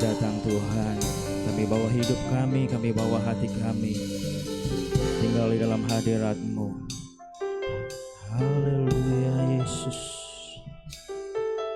datang Tuhan. Kami bawa hidup kami bawa hati kami, tinggal di dalam hadirat-Mu. Haleluya Yesus. Haleluya.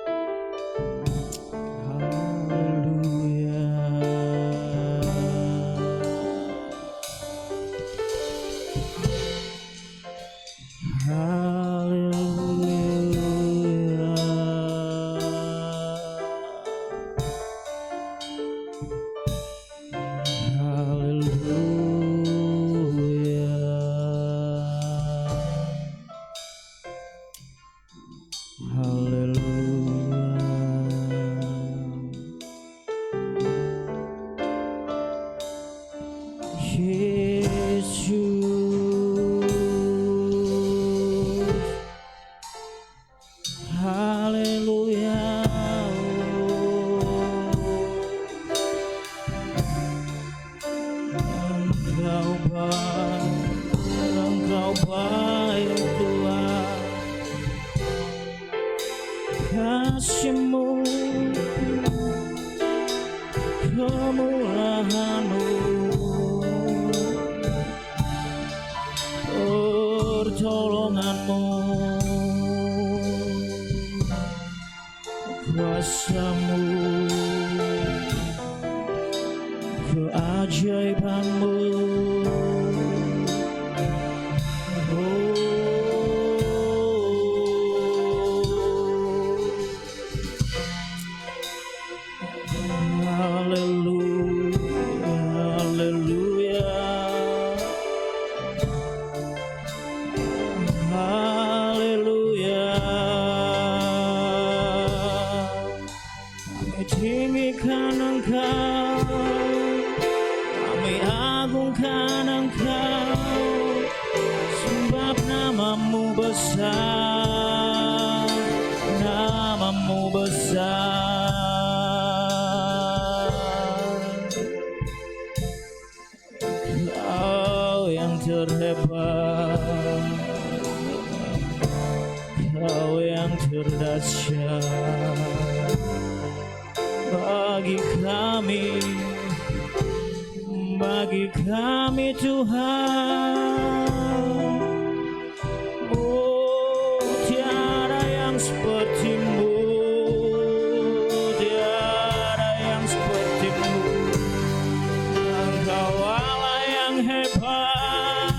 Bagi kami Tuhan, oh tiada yang seperti-Mu, tiada yang seperti-Mu. Engkau Allah yang hebat,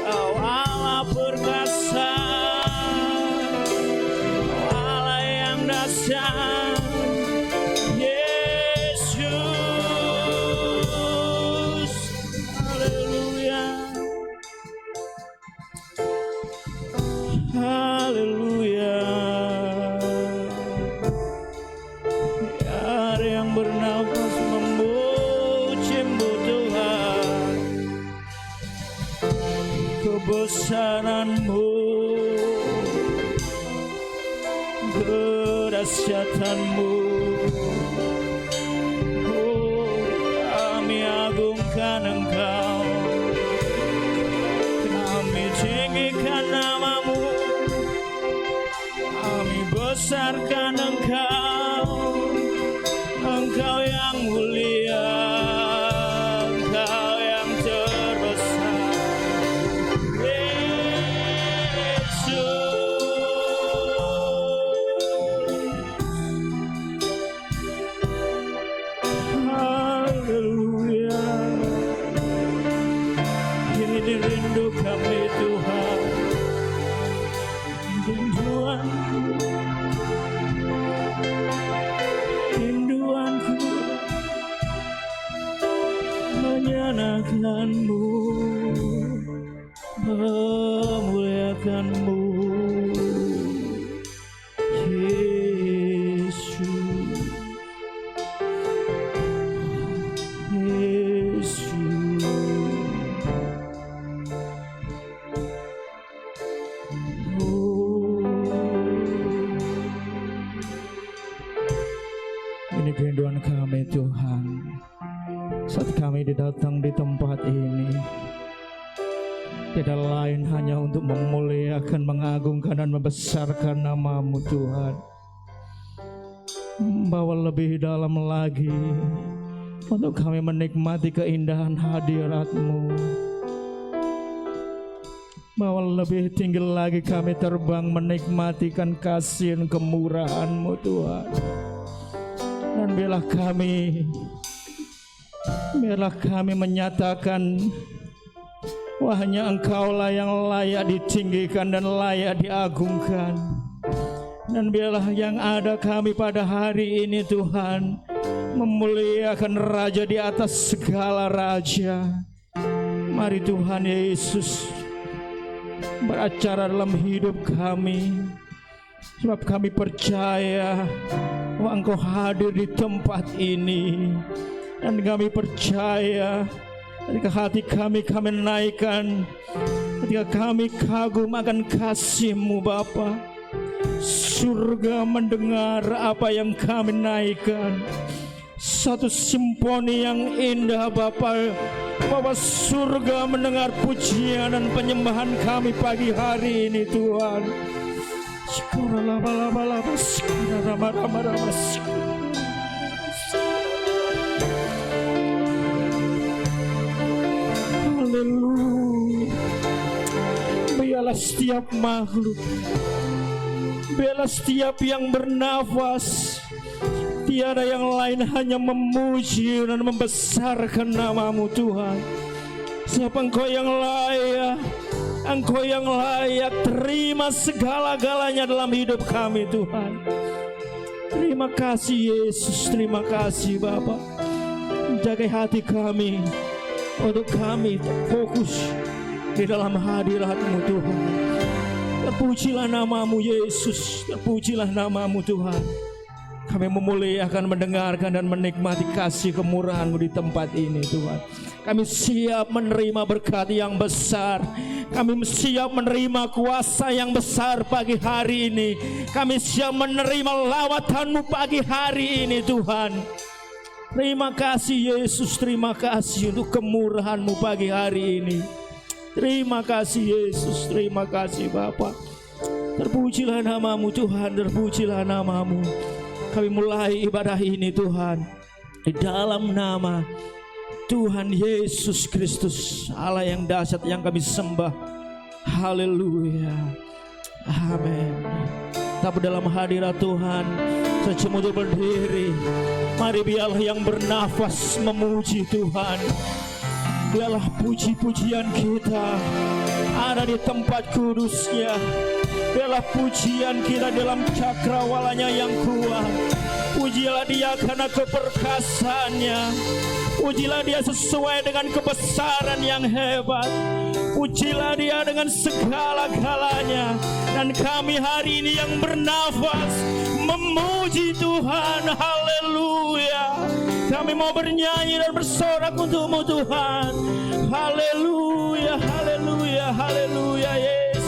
Kau Allah perkasa, Kau Allah yang dahsyat. Kebesaran-Mu, kedahsyatan-Mu, oh kami agungkan Engkau, kami tinggikan nama-Mu, kami besarkan Engkau, Engkau yang mulia, Engkau yang terbesar. Rindu kami Tuhan, rinduanku menyenangkan-Mu, memuliakan-Mu, Yesus, Yesus. Ini kerinduan kami Tuhan, saat kami datang di tempat ini, tidak lain hanya untuk memuliakan, mengagungkan dan membesarkan nama-Mu Tuhan. Bawa lebih dalam lagi untuk kami menikmati keindahan hadirat-Mu. Bawa lebih tinggi lagi kami terbang menikmatikan kasih dan kemurahan-Mu Tuhan. Dan biarlah kami menyatakan wah, hanya Engkaulah yang layak ditinggikan dan layak diagungkan. Dan biarlah yang ada kami pada hari ini Tuhan memuliakan Raja di atas segala raja. Mari Tuhan Yesus beracara dalam hidup kami, sebab kami percaya bahwa Engkau hadir di tempat ini. Dan kami percaya ketika hati kami naikkan, ketika kami kagum akan kasih-Mu Bapa, surga mendengar apa yang kami naikkan. Satu simfoni yang indah Bapa, bahwa surga mendengar pujian dan penyembahan kami pagi hari ini Tuhan. Haleluya. Biarlah setiap makhluk, biarlah setiap yang bernafas, tiada yang lain hanya memuji dan membesarkan nama-Mu Tuhan. Sebab Engkau yang layak, Engkau yang layak. Terima segala-galanya dalam hidup kami Tuhan. Terima kasih Yesus, terima kasih Bapa. Jaga hati kami untuk kami fokus di dalam hadirat-Mu Tuhan. Terpujilah nama-Mu Yesus, terpujilah nama-Mu Tuhan. Kami memuliakan, mendengarkan dan menikmati kasih kemurahan-Mu di tempat ini Tuhan. Kami siap menerima berkat yang besar. Kami siap menerima kuasa yang besar pagi hari ini. Kami siap menerima lawatan-Mu pagi hari ini Tuhan. Terima kasih Yesus, terima kasih untuk kemurahan-Mu pagi hari ini. Terima kasih Yesus, terima kasih Bapa. Terpujilah nama-Mu Tuhan, terpujilah nama-Mu. Kami mulai ibadah ini Tuhan di dalam nama Tuhan Yesus Kristus, Allah yang dahsyat yang kami sembah. Haleluya, amin. Tapi dalam hadirat Tuhan sejemuh berdiri. Mari biarlah yang bernafas memuji Tuhan. Biarlah puji-pujian kita ada di tempat kudusnya. Biarlah pujian kita dalam cakrawalanya yang kuat. Pujilah Dia karena keperkasaannya. Pujilah Dia sesuai dengan kebesaran yang hebat. Pujilah Dia dengan segala-galanya. Dan kami hari ini yang bernafas memuji Tuhan. Haleluya. Kami mau bernyanyi dan bersorak untuk-Mu Tuhan. Haleluya, haleluya, haleluya Yesus.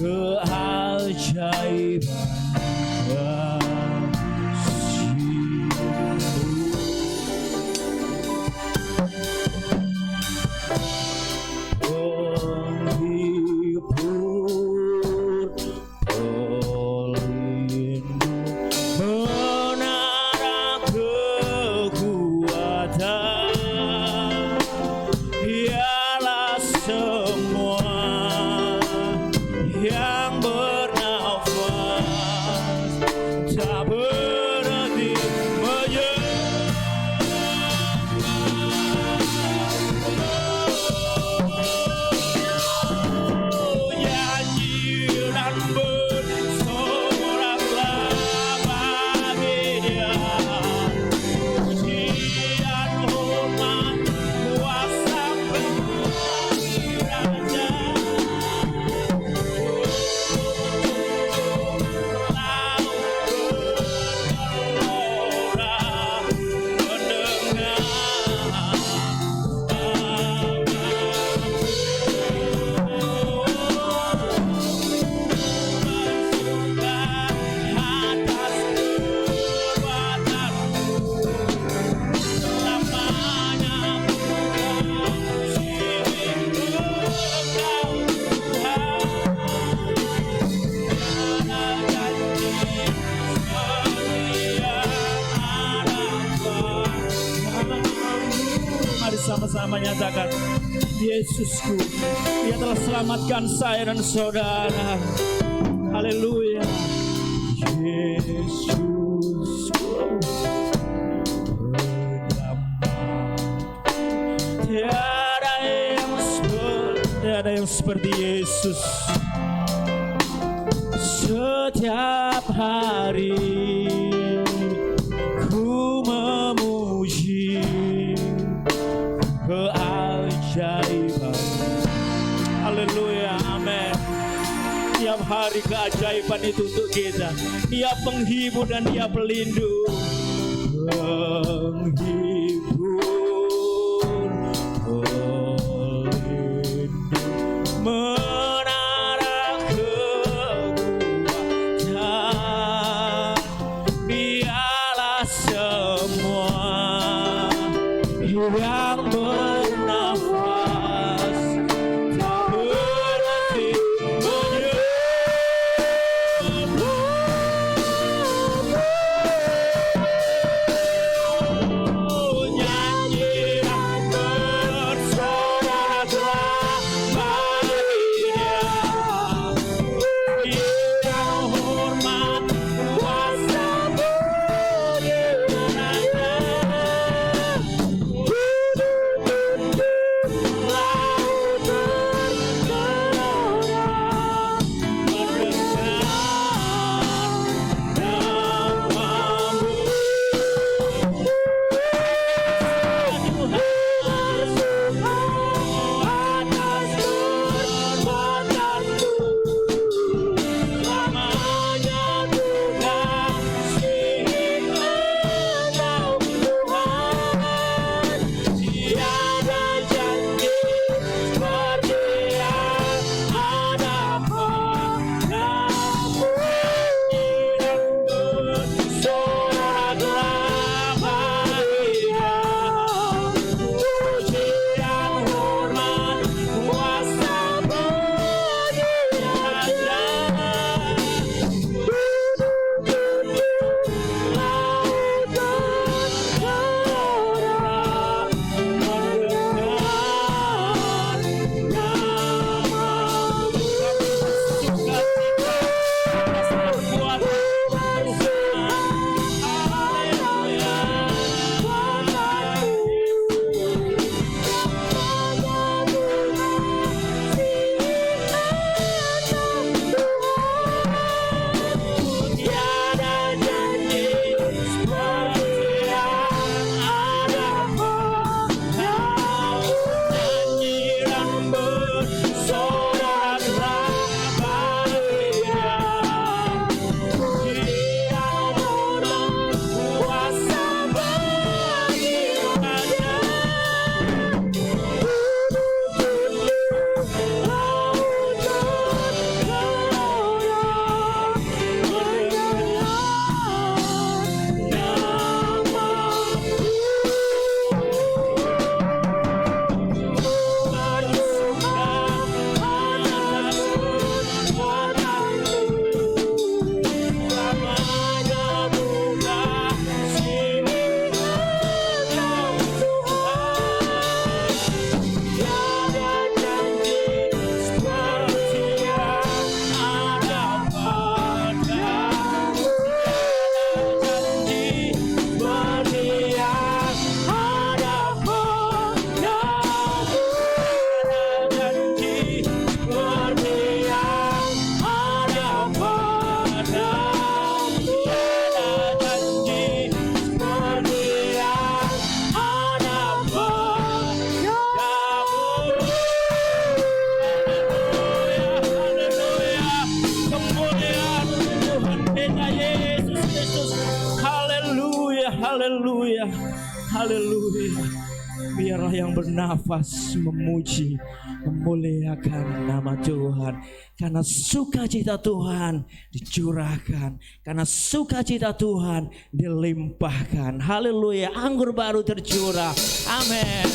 Ku katakan, Yesusku, Dia telah selamatkan saya dan saudara. Haleluya. Yesusku, tiada yang seperti Yesus. Setiap hari ku memuji keajaiban. Haleluya, amin. Tiap hari keajaiban itu untuk kita. Dia penghibur dan Dia pelindung. Penghibur, pelindung, menara kekuatan. Dialah semua yang bernafas tak berhenti nyanyian bersorak-sorak baginya. Dia hormat kuasa berdirinya. Haleluya, haleluya. Biarlah yang bernafas memuji, memuliakan nama Tuhan. Karena sukacita Tuhan dicurahkan, karena sukacita Tuhan dilimpahkan. Haleluya, anggur baru tercurah. Amin.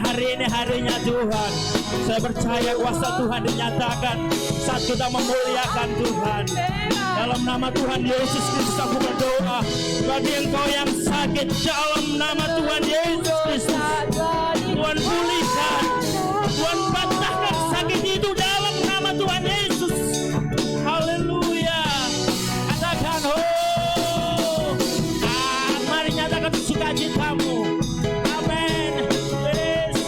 hari ini harinya Tuhan. Saya percaya kuasa Tuhan dinyatakan saat kita memuliakan Tuhan. Dalam nama Tuhan Yesus Kristus aku berdoa bagi engkau yang sakit, dalam nama Tuhan Yesus Kristus Tuhan pulihkan, Tuhan patahkan sakit itu dalam nama Tuhan Yesus. Haleluya. Katakan mari nyatakan sukacitamu. Amin. Yes.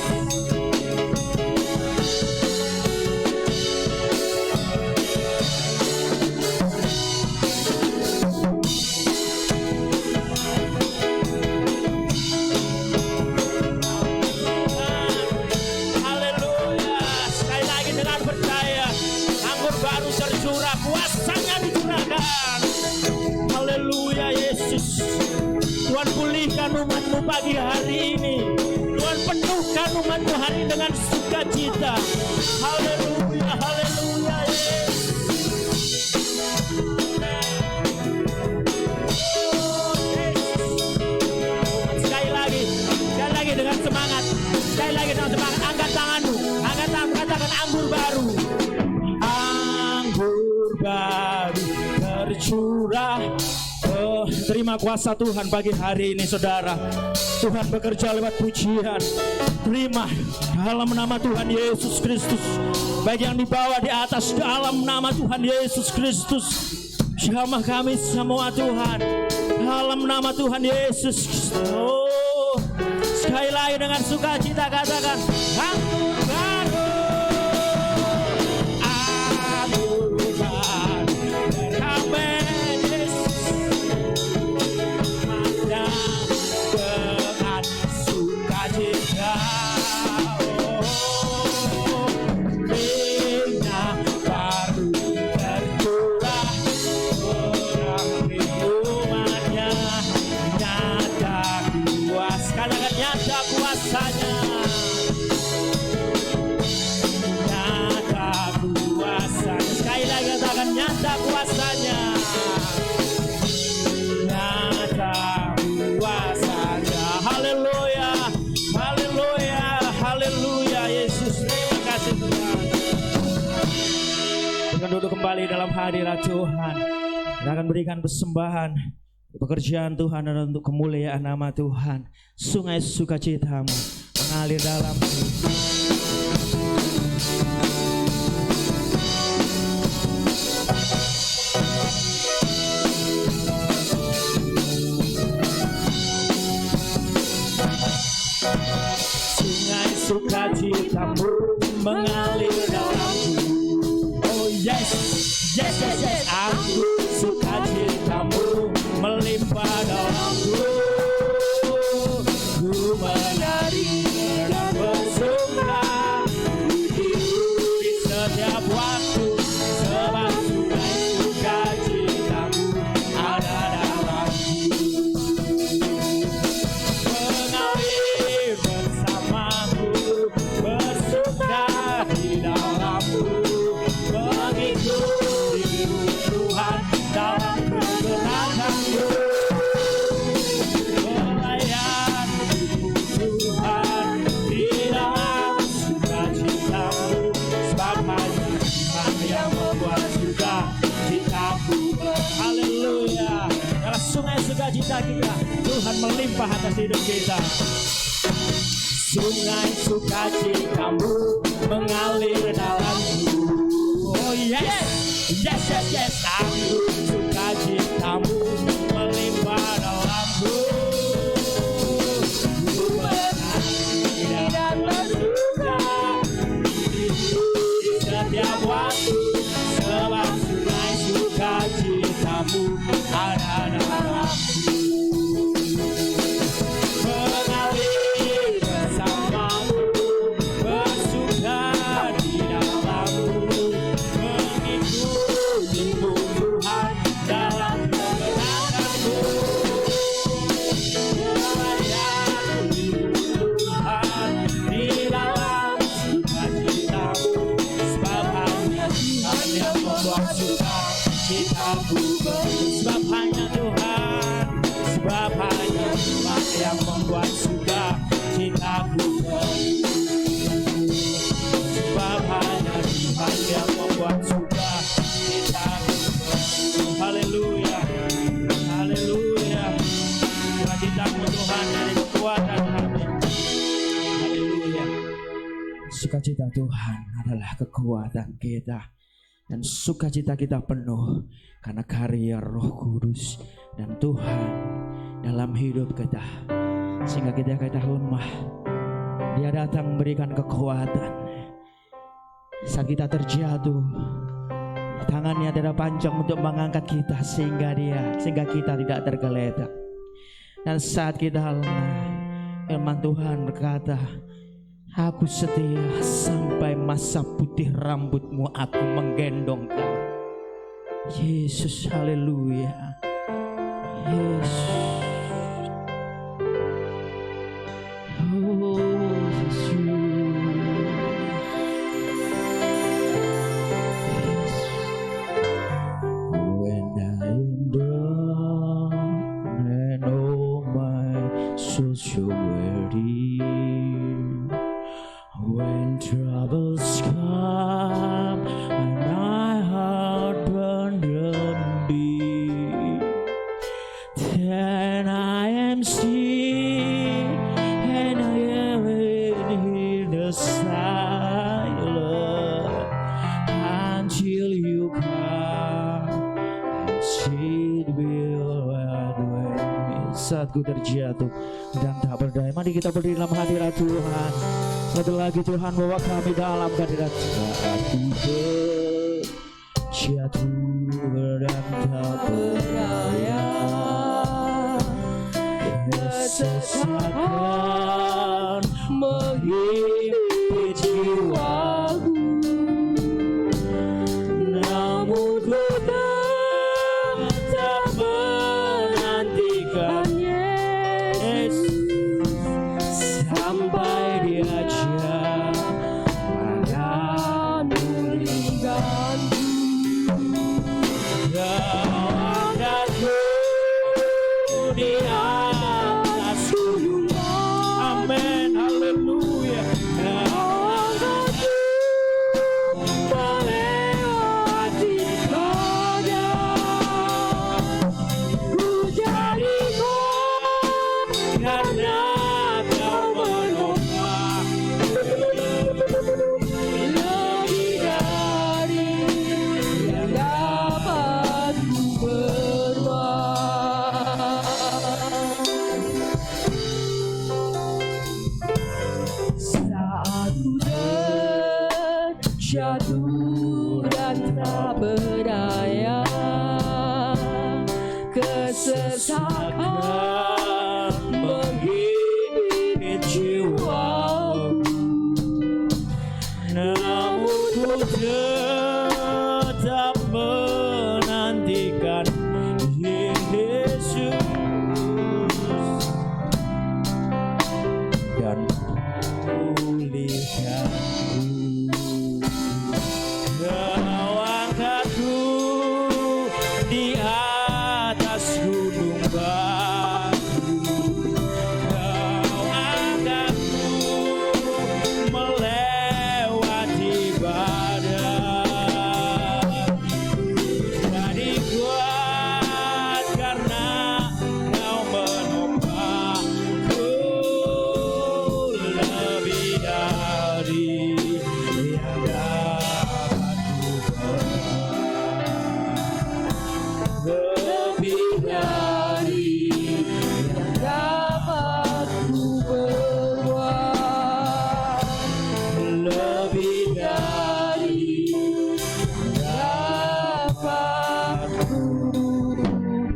Haleluya. Sekali lagi dengan percaya, anggur baru tercurah, kuasanya dicurahkan. Haleluya Yesus. Tuhan pulihkan umat-Mu pagi hari ini. Tuhan penuhkan umat-Mu hari ini dengan sukacita. Haleluya, haleluya Yesus. Sekali lagi dengan semangat. Sekali lagi dengan semangat. Angkat tanganmu, katakan anggur baru. Anggur baru tercurah. Terima kuasa Tuhan pagi hari ini saudara. Tuhan bekerja lewat pujian. Terima dalam nama Tuhan Yesus Kristus. Baik yang dibawa di atas dalam nama Tuhan Yesus Kristus. Jamah kami semua Tuhan dalam nama Tuhan Yesus Kristus. Oh, sekali lagi dengan sukacita katakan anggur baru. Anggur baru. Amin. Nyata kuasanya, nyata kuasanya. Haleluya, haleluya, haleluya Yesus. Terima kasih Tuhan. Kita duduk kembali dalam hadirat Tuhan. Kita akan berikan persembahan pekerjaan Tuhan dan untuk kemuliaan nama Tuhan. Sungai sukacitamu mengalir dalam sukacitamu mengalir dalamku. Oh yes, yes, yes, yes. Aku sukacitamu melimpah dalamku. Ku menari dan bersuka di setiap waktu, sebab sungai sukacitamu ada dalamku. Mengalir bersamamu, bersuka di dalammu, mengikuti Tuhan dalam kebenaranmu, melayan Tuhan di dalam sukacitamu, sebab hanya Tuhan yang membuat sukacitamu. Haleluya. Dalam sungai sukacita kita, Tuhan melimpah atas hidup kita. Sungai sukacitamu mengalir dalamku. Oh yes, yes, yes, yes. Aku sukacitamu melimpah dalamku. Ku menari dan bersuka di setiap waktu, sebab sungai sukacitamu ada dalamku. Mengalir bersamamu, bersuka di Sukacita Tuhan adalah kekuatan kita, dan sukacita kita penuh karena karya Roh Kudus dan Tuhan dalam hidup kita. Sehingga kita lemah, Dia datang memberikan kekuatan. Saat kita terjatuh, tangannya tidak panjang untuk mengangkat kita sehingga kita tidak tergeletak. Dan saat kita lemah, firman Tuhan berkata, Aku setia sampai masa putih rambutmu aku menggendong kau. Yesus, haleluya. Yesus. Oh, Yesus. When I am down and oh my soul so weary, when troubles come and my heart burns deep, then I am still and I am in the silence until you come and sit beside me. Saat ku terjatuh dan tak berdaya, mari kita berdiri dalam hadirat Tuhan. Satu lagi Tuhan, bawa kami dalam hadirat. Saat ku terjatuh dan tak berdaya, kesesakan menghimpit jiwaku, namun ku tetap menantikan Yesus sampai Dia akan memulihkanku. Kau angkatku di atas gunung, amin, haleluya. Kau angkatku melewati badai, ku jadi kuat karena Kau menopang. Lebih dari yang dapat ku berbuat. Saat ku terjatuh dan tak berdaya, kesesakan menghimpit jiwaku, namun ku tetap menantikan Yesus dan memulihkanku. Kau angkatku di atas gunung batu, Kau angkatku melewati badai, jadi kuat karena Kau menopangku. Lebih dari yang dapat ku berbuat, lebih dari yang dapat ku berbuat, lebih dari yang dapat ku berbuat.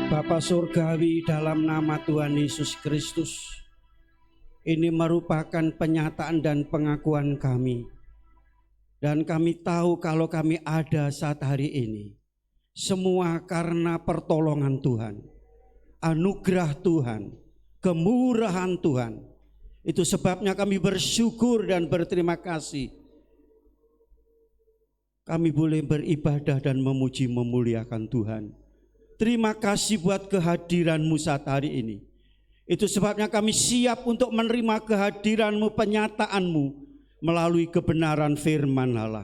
Bapa Surgawi, dalam nama Tuhan Yesus Kristus, ini merupakan penyataan dan pengakuan kami. Dan kami tahu kalau kami ada saat hari ini, semua karena pertolongan Tuhan, anugerah Tuhan, kemurahan Tuhan. Itu sebabnya kami bersyukur dan berterima kasih. Kami boleh beribadah dan memuji memuliakan Tuhan. Terima kasih buat kehadiran-Mu saat hari ini. Itu sebabnya kami siap untuk menerima kehadiran-Mu, penyatakan-Mu melalui kebenaran firman Allah.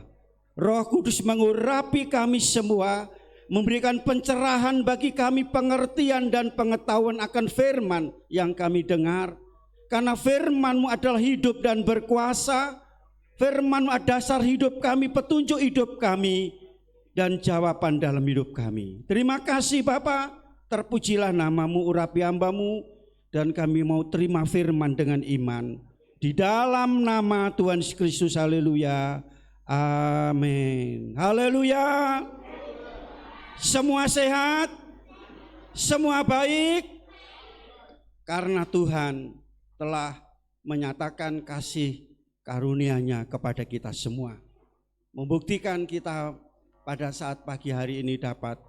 Roh Kudus mengurapi kami semua, memberikan pencerahan bagi kami, pengertian dan pengetahuan akan firman yang kami dengar. Karena firman-Mu adalah hidup dan berkuasa. Firman-Mu adalah dasar hidup kami, petunjuk hidup kami, dan jawaban dalam hidup kami. Terima kasih Bapa, terpujilah nama-Mu, urapi hamba-Mu, dan kami mau terima firman dengan iman. Di dalam nama Tuhan Yesus Kristus, haleluya, amin. Haleluya. Semua sehat, semua baik, karena Tuhan telah menyatakan kasih karunia-Nya kepada kita semua. Membuktikan kita pada saat pagi hari ini dapat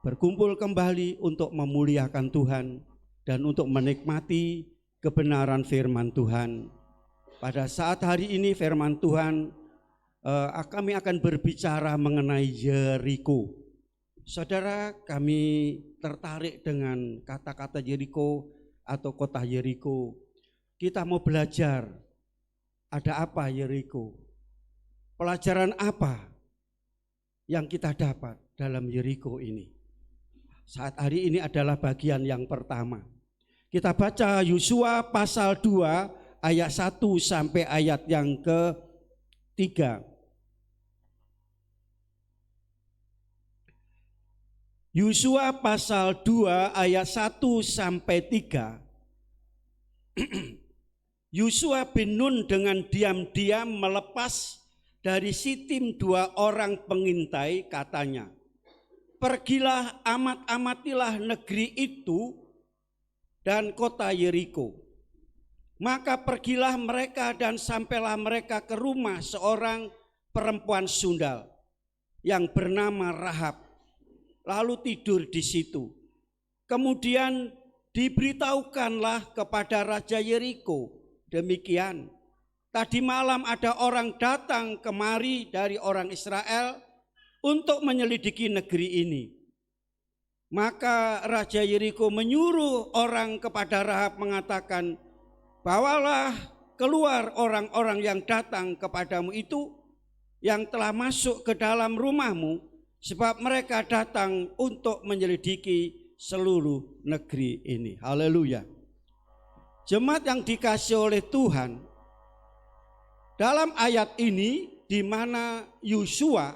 berkumpul kembali untuk memuliakan Tuhan dan untuk menikmati kebenaran firman Tuhan. Pada saat hari ini firman Tuhan, kami akan berbicara mengenai Yeriko. Saudara, kami tertarik dengan kata-kata Yeriko atau kota Yeriko. Kita mau belajar, ada apa Yeriko? Pelajaran apa yang kita dapat dalam Yeriko ini? Saat hari ini adalah bagian yang pertama. Kita baca Yosua pasal 2 ayat 1 sampai ayat yang ke-3. Yosua pasal 2 ayat 1 sampai 3. Yosua bin Nun dengan diam-diam melepas dari Sitim 2 orang pengintai, katanya, pergilah amat-amatilah negeri itu dan kota Yeriko. Maka pergilah mereka dan sampailah mereka ke rumah seorang perempuan sundal yang bernama Rahab, lalu tidur di situ. Kemudian diberitahukanlah kepada Raja Yeriko demikian, tadi malam ada orang datang kemari dari orang Israel untuk menyelidiki negeri ini. Maka Raja Yeriko menyuruh orang kepada Rahab mengatakan, bawalah keluar orang-orang yang datang kepadamu itu, yang telah masuk ke dalam rumahmu, sebab mereka datang untuk menyelidiki seluruh negeri ini. Haleluya. Jemaat yang dikasihi oleh Tuhan, dalam ayat ini di mana Yosua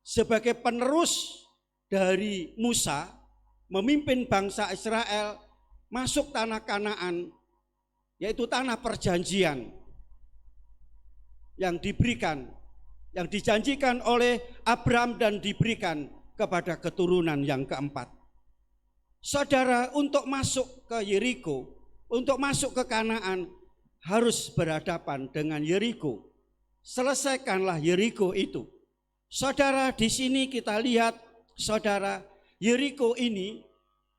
sebagai penerus dari Musa memimpin bangsa Israel masuk tanah Kanaan, yaitu tanah perjanjian yang diberikan, yang dijanjikan oleh Abraham dan diberikan kepada keturunan yang keempat. Saudara, untuk masuk ke Yeriko, untuk masuk ke Kanaan harus berhadapan dengan Yeriko. Selesaikanlah Yeriko itu. Saudara, di sini kita lihat, saudara, Yeriko ini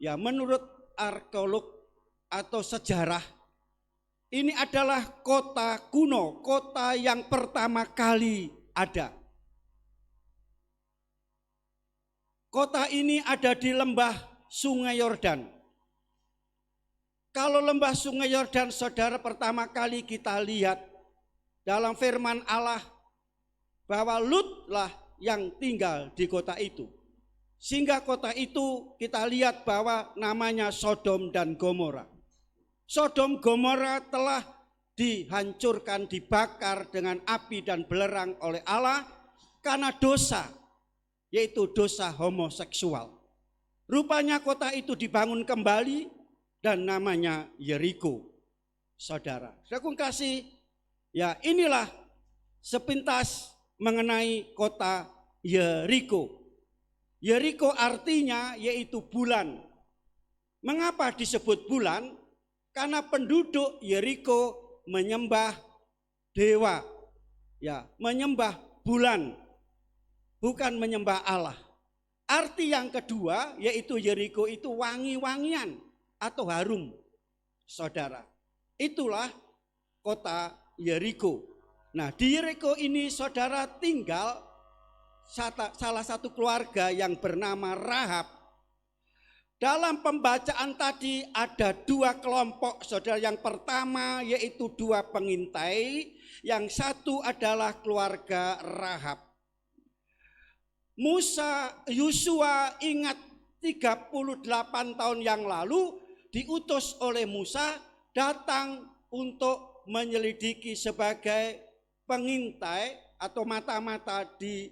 ya menurut arkeolog atau sejarah, ini adalah kota kuno, kota yang pertama kali ada. Kota ini ada di lembah Sungai Yordan. Kalau lembah Sungai Yordan, saudara, pertama kali kita lihat dalam firman Allah bahwa Lutlah yang tinggal di kota itu. Sehingga kota itu kita lihat bahwa namanya Sodom dan Gomora. Sodom Gomora telah dihancurkan, dibakar dengan api dan belerang oleh Allah karena dosa, yaitu dosa homoseksual. Rupanya kota itu dibangun kembali dan namanya Yeriko. Saudara, saya kasih, ya inilah sepintas mengenai kota Yeriko. Yeriko artinya yaitu bulan. Mengapa disebut bulan? Karena penduduk Yeriko menyembah dewa, ya, menyembah bulan, bukan menyembah Allah. Arti yang kedua yaitu Yeriko itu wangi-wangian atau harum. Saudara, itulah kota Yeriko. Nah, di Yeriko ini saudara tinggal salah satu keluarga yang bernama Rahab. Dalam pembacaan tadi ada dua kelompok, saudara. Yang pertama yaitu dua pengintai, yang satu adalah keluarga Rahab. Yosua ingat 38 tahun yang lalu diutus oleh Musa datang untuk menyelidiki sebagai pengintai atau mata-mata di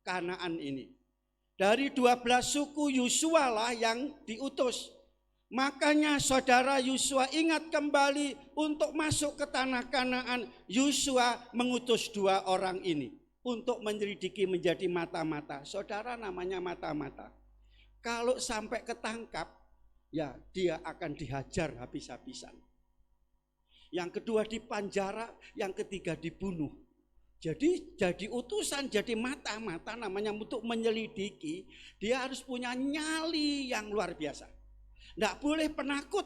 Kanaan ini. Dari 12 suku Yosua lah yang diutus. Makanya saudara, Yosua ingat kembali untuk masuk ke tanah Kanaan. Yosua mengutus 2 orang ini untuk menyelidiki menjadi mata-mata. Saudara, namanya mata-mata. Kalau sampai ketangkap, ya dia akan dihajar habis-habisan. Yang kedua dipanjara, yang ketiga dibunuh. Jadi utusan, jadi mata-mata namanya untuk menyelidiki. Dia harus punya nyali yang luar biasa. Tidak boleh penakut,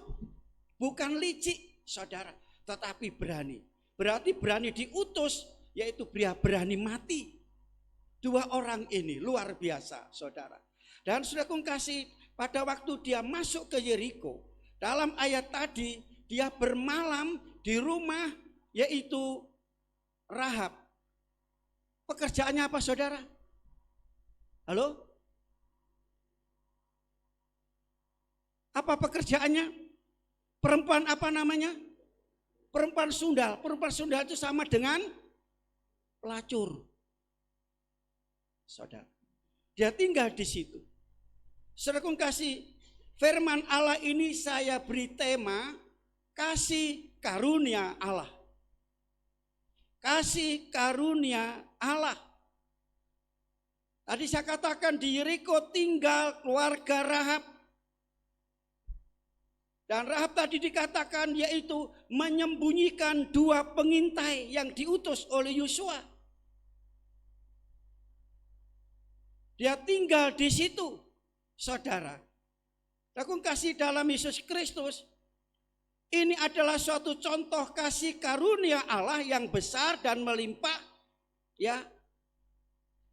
bukan licik saudara, tetapi berani. Berarti berani diutus, yaitu dia berani mati. 2 orang ini luar biasa saudara. Dan sudah kasih, pada waktu dia masuk ke Yeriko, dalam ayat tadi dia bermalam di rumah yaitu Rahab. Pekerjaannya apa saudara? Halo? Apa pekerjaannya? Perempuan apa namanya? Perempuan sundal. Perempuan sundal itu sama dengan pelacur. Saudara, dia tinggal di situ. Saudara kasih, firman Allah ini saya beri tema kasih karunia Allah. Kasih karunia Allah. Tadi saya katakan di Yeriko tinggal keluarga Rahab. Dan Rahab tadi dikatakan yaitu menyembunyikan 2 pengintai yang diutus oleh Yosua. Dia tinggal di situ, saudara. Aku kasih dalam Yesus Kristus. Ini adalah suatu contoh kasih karunia Allah yang besar dan melimpah, ya,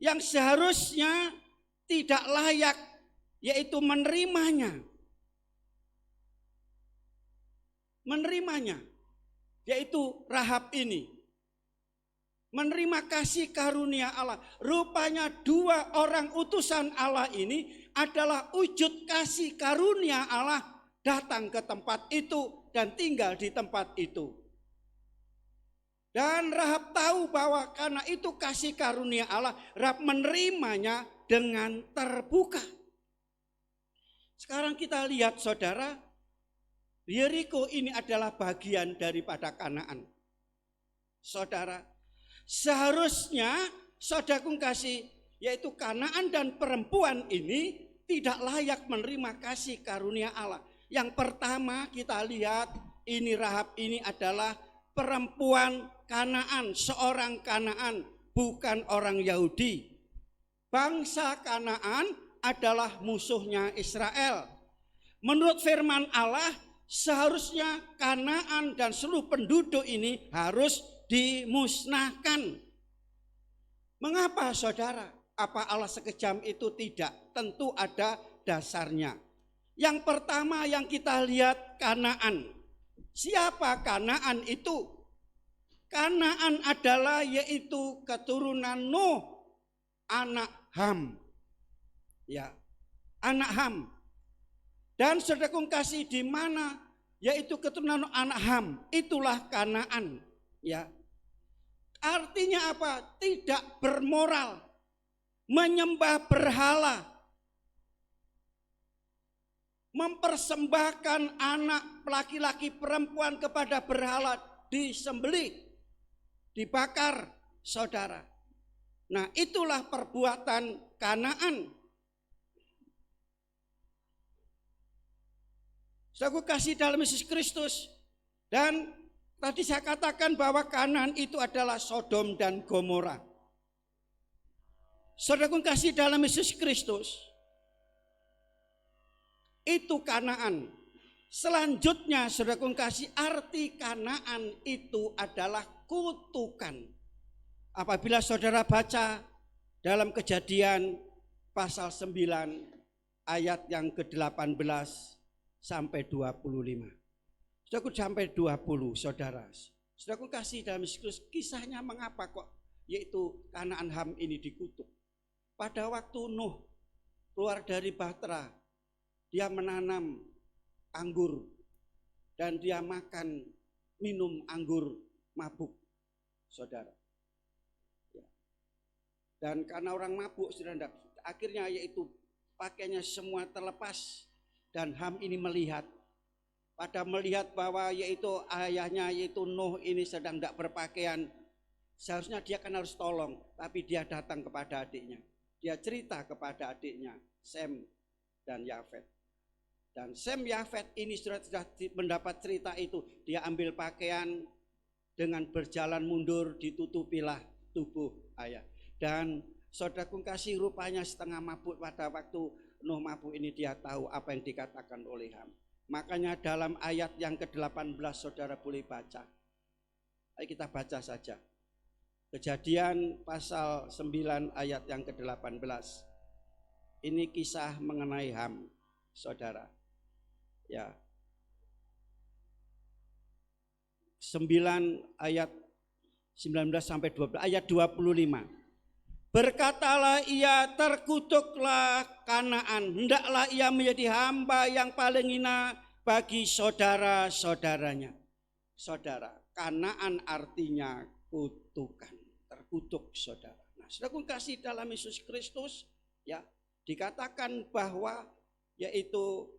yang seharusnya tidak layak, yaitu menerimanya, yaitu Rahab ini menerima kasih karunia Allah. Rupanya 2 orang utusan Allah ini adalah wujud kasih karunia Allah datang ke tempat itu dan tinggal di tempat itu. Dan Rahab tahu bahwa karena itu kasih karunia Allah, Rahab menerimanya dengan terbuka. Sekarang kita lihat saudara, Yeriko ini adalah bagian daripada Kanaan. Saudara, seharusnya saudaraku kasih, yaitu Kanaan dan perempuan ini tidak layak menerima kasih karunia Allah. Yang pertama kita lihat ini Rahab ini adalah perempuan Kanaan, seorang Kanaan, bukan orang Yahudi. Bangsa Kanaan adalah musuhnya Israel. Menurut firman Allah, seharusnya Kanaan dan seluruh penduduk ini harus dimusnahkan. Mengapa saudara? Apa Allah sekejam itu? Tidak, tentu ada dasarnya. Yang pertama yang kita lihat Kanaan. Siapa Kanaan itu? Kanaan adalah yaitu keturunan Nuh, anak Ham. Ya, anak Ham. Dan saudaraku kasih di mana yaitu keturunan anak Ham, itulah Kanaan. Ya. Artinya apa? Tidak bermoral, menyembah berhala, mempersembahkan anak laki-laki perempuan kepada berhala, disembelih, dibakar, saudara. Nah, itulah perbuatan Kanaan. Saya kasih dalam Yesus Kristus. Dan tadi saya katakan bahwa Kanaan itu adalah Sodom dan Gomora. Saudaraku kasih dalam Yesus Kristus. Itu Kanaan. Selanjutnya saudaraku kasih, arti Kanaan itu adalah kutukan. Apabila saudara baca dalam Kejadian pasal 9 ayat yang ke-18 sampai 25. Saudaraku sampai 20 saudara. Saudaraku kasih dalam Yesus Kristus, kisahnya mengapa kok yaitu Kanaan Ham ini dikutuk. pada waktu Nuh keluar dari bahtera, dia menanam anggur dan dia makan minum anggur mabuk, saudara. Dan karena orang mabuk, saudara, akhirnya yaitu pakainya semua terlepas dan Ham ini melihat. Pada melihat bahwa yaitu ayahnya yaitu Nuh ini sedang tidak berpakaian, seharusnya dia kan harus tolong, tapi dia datang kepada adiknya. Dia cerita kepada adiknya Sem dan Yafet. Dan Sem Yafet ini sudah mendapat cerita itu. Dia ambil pakaian, dengan berjalan mundur ditutupilah tubuh ayah. Dan saudaraku kasih, rupanya setengah mabuk pada waktu Nuh mabuk ini dia tahu apa yang dikatakan oleh Ham. Makanya dalam ayat yang ke-18 saudara boleh baca. Ayo kita baca saja. Kejadian pasal 9 ayat yang ke-18. Ini kisah mengenai Ham, saudara. Ya. 9 ayat 19 sampai 20, ayat 25. Berkatalah ia, terkutuklah Kanaan, hendaklah ia menjadi hamba yang paling hina bagi saudara-saudaranya. Saudara, Kanaan artinya kutukan, terkutuk saudara. Nah, saudaraku kasih dalam Yesus Kristus, ya dikatakan bahwa yaitu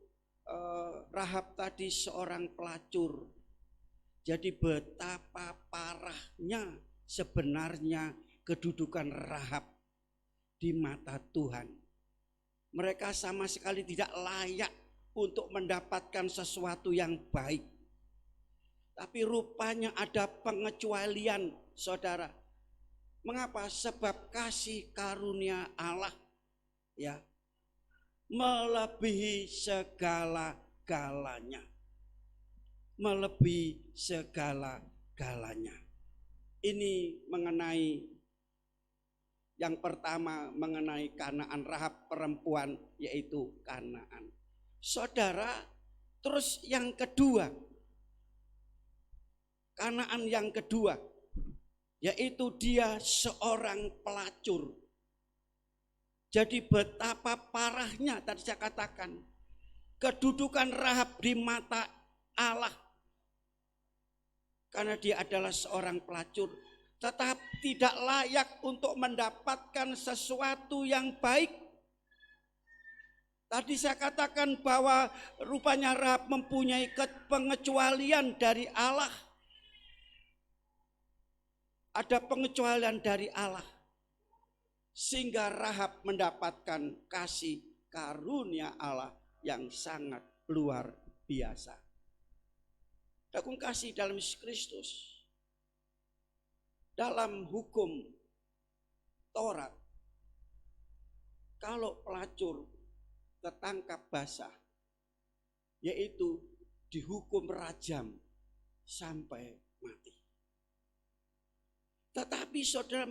Rahab tadi seorang pelacur. Jadi betapa parahnya sebenarnya kedudukan Rahab di mata Tuhan. Mereka sama sekali tidak layak untuk mendapatkan sesuatu yang baik. Tapi rupanya ada pengecualian, saudara. Mengapa? Sebab kasih karunia Allah ya melebihi segala-galanya. Melebihi segala-galanya. Ini mengenai yang pertama, mengenai Kanaan, Rahab perempuan yaitu Kanaan. Saudara, terus yang kedua, Kanaan yang kedua, yaitu dia seorang pelacur. Jadi betapa parahnya tadi saya katakan, kedudukan Rahab di mata Allah. Karena dia adalah seorang pelacur, tetapi tidak layak untuk mendapatkan sesuatu yang baik. Tadi saya katakan bahwa rupanya Rahab mempunyai pengecualian dari Allah. Ada pengecualian dari Allah. Sehingga Rahab mendapatkan kasih karunia Allah yang sangat luar biasa. Aku kasih dalam Yesus Kristus. Dalam hukum Taurat, kalau pelacur tertangkap basah, yaitu dihukum rajam sampai mati. Tetapi saudara,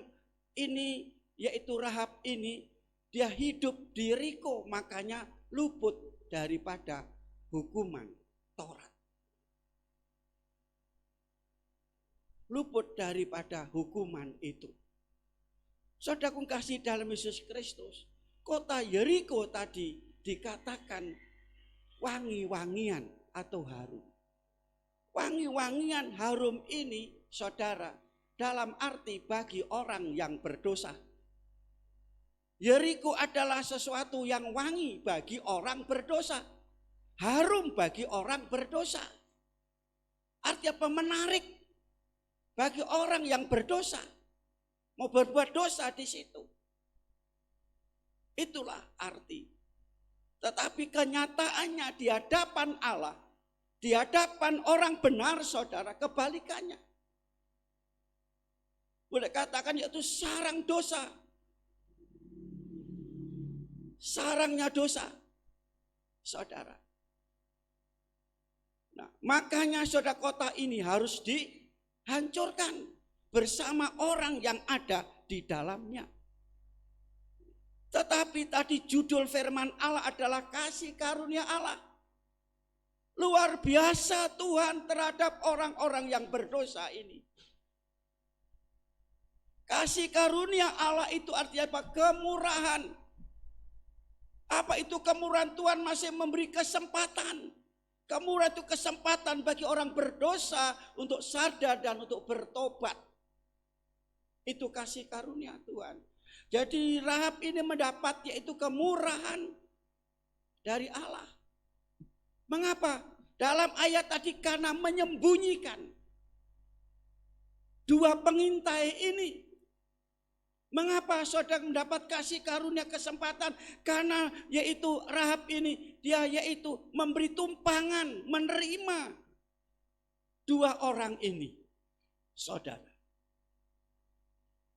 ini yaitu Rahab ini, dia hidup di Yeriko, makanya luput daripada hukuman Taurat. Luput daripada hukuman itu. Saudaraku kasih dalam Yesus Kristus, kota Yeriko tadi dikatakan wangi-wangian atau harum. Wangi-wangian harum ini, saudara, dalam arti bagi orang yang berdosa. Yeriko adalah sesuatu yang wangi bagi orang berdosa, harum bagi orang berdosa. Artinya apa? Menarik bagi orang yang berdosa, mau berbuat dosa di situ. Itulah arti. Tetapi kenyataannya di hadapan Allah, di hadapan orang benar, saudara, kebalikannya. Boleh katakan yaitu sarang dosa. Sarangnya dosa, saudara. Nah, makanya saudara, kota ini harus dihancurkan bersama orang yang ada di dalamnya. Tetapi tadi judul firman Allah adalah kasih karunia Allah. Luar biasa Tuhan terhadap orang-orang yang berdosa ini. Kasih karunia Allah itu artinya apa? Kemurahan. Apa itu kemurahan? Tuhan masih memberi kesempatan. Kemurahan itu kesempatan bagi orang berdosa untuk sadar dan untuk bertobat. Itu kasih karunia Tuhan. Jadi Rahab ini mendapat yaitu kemurahan dari Allah. Mengapa? Dalam ayat tadi karena menyembunyikan dua pengintai ini. Mengapa saudara mendapat kasih karunia kesempatan? Karena yaitu Rahab ini dia yaitu memberi tumpangan, menerima dua orang ini. Saudara.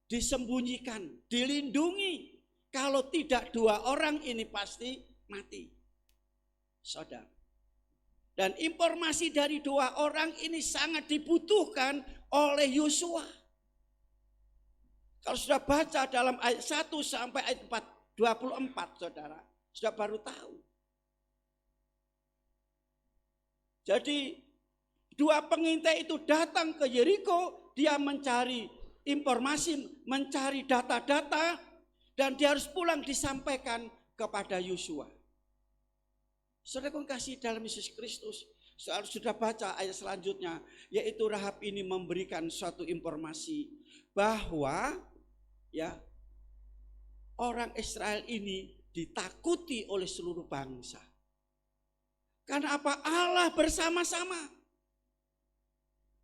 Disembunyikan, dilindungi. Kalau tidak dua orang ini pasti mati. Saudara. Dan informasi dari dua orang ini sangat dibutuhkan oleh Yosua. Kalau sudah baca dalam ayat 1 sampai ayat 24 saudara, sudah baru tahu. Jadi dua pengintai itu datang ke Yeriko, dia mencari informasi, mencari data-data, dan dia harus pulang disampaikan kepada Yosua. Saudara kasih dalam Yesus Kristus, sudah baca ayat selanjutnya, yaitu Rahab ini memberikan suatu informasi bahwa ya orang Israel ini ditakuti oleh seluruh bangsa. Karena apa? Allah bersama-sama.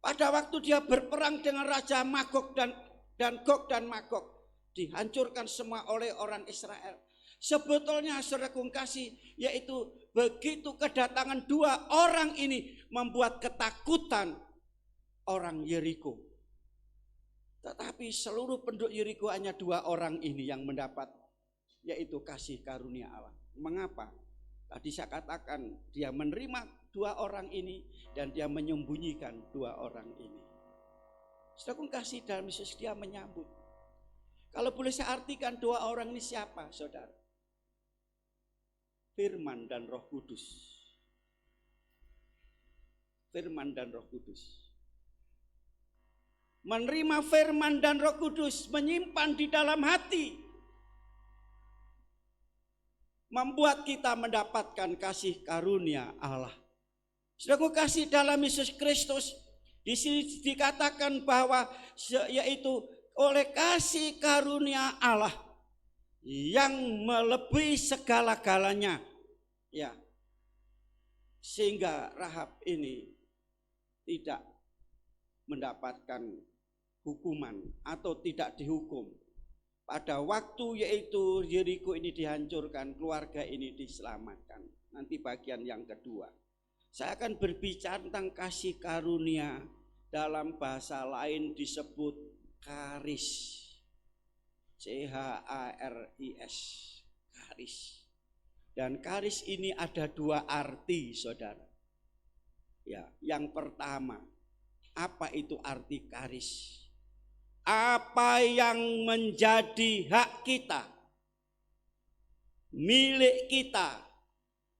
Pada waktu dia berperang dengan Raja Magog dan Gog dan Magog, dihancurkan semua oleh orang Israel. Sebetulnya saudara kasih, yaitu begitu kedatangan dua orang ini membuat ketakutan orang Yeriko. Tetapi seluruh penduduk Yeriko hanya dua orang ini yang mendapat yaitu kasih karunia Allah. Mengapa? Tadi saya katakan dia menerima dua orang ini dan dia menyembunyikan dua orang ini. Saudara kasih dalam Yesus dia menyambut. Kalau boleh saya artikan dua orang ini siapa saudara? Firman dan Roh Kudus. Firman dan Roh Kudus. Menerima firman dan Roh Kudus, menyimpan di dalam hati, membuat kita mendapatkan kasih karunia Allah. Saudara kasih dalam Yesus Kristus, di sini dikatakan bahwa yaitu oleh kasih karunia Allah yang melebihi segala-galanya, ya, sehingga Rahab ini tidak mendapatkan hukuman atau tidak dihukum. Pada waktu yaitu Yeriko ini dihancurkan, keluarga ini diselamatkan. Nanti bagian yang kedua. Saya akan berbicara tentang kasih karunia, dalam bahasa lain disebut karis. C-H-A-R-I-S. Karis. Dan karis ini ada dua arti saudara. Ya, yang pertama, apa itu arti karis? Apa yang menjadi hak kita, milik kita,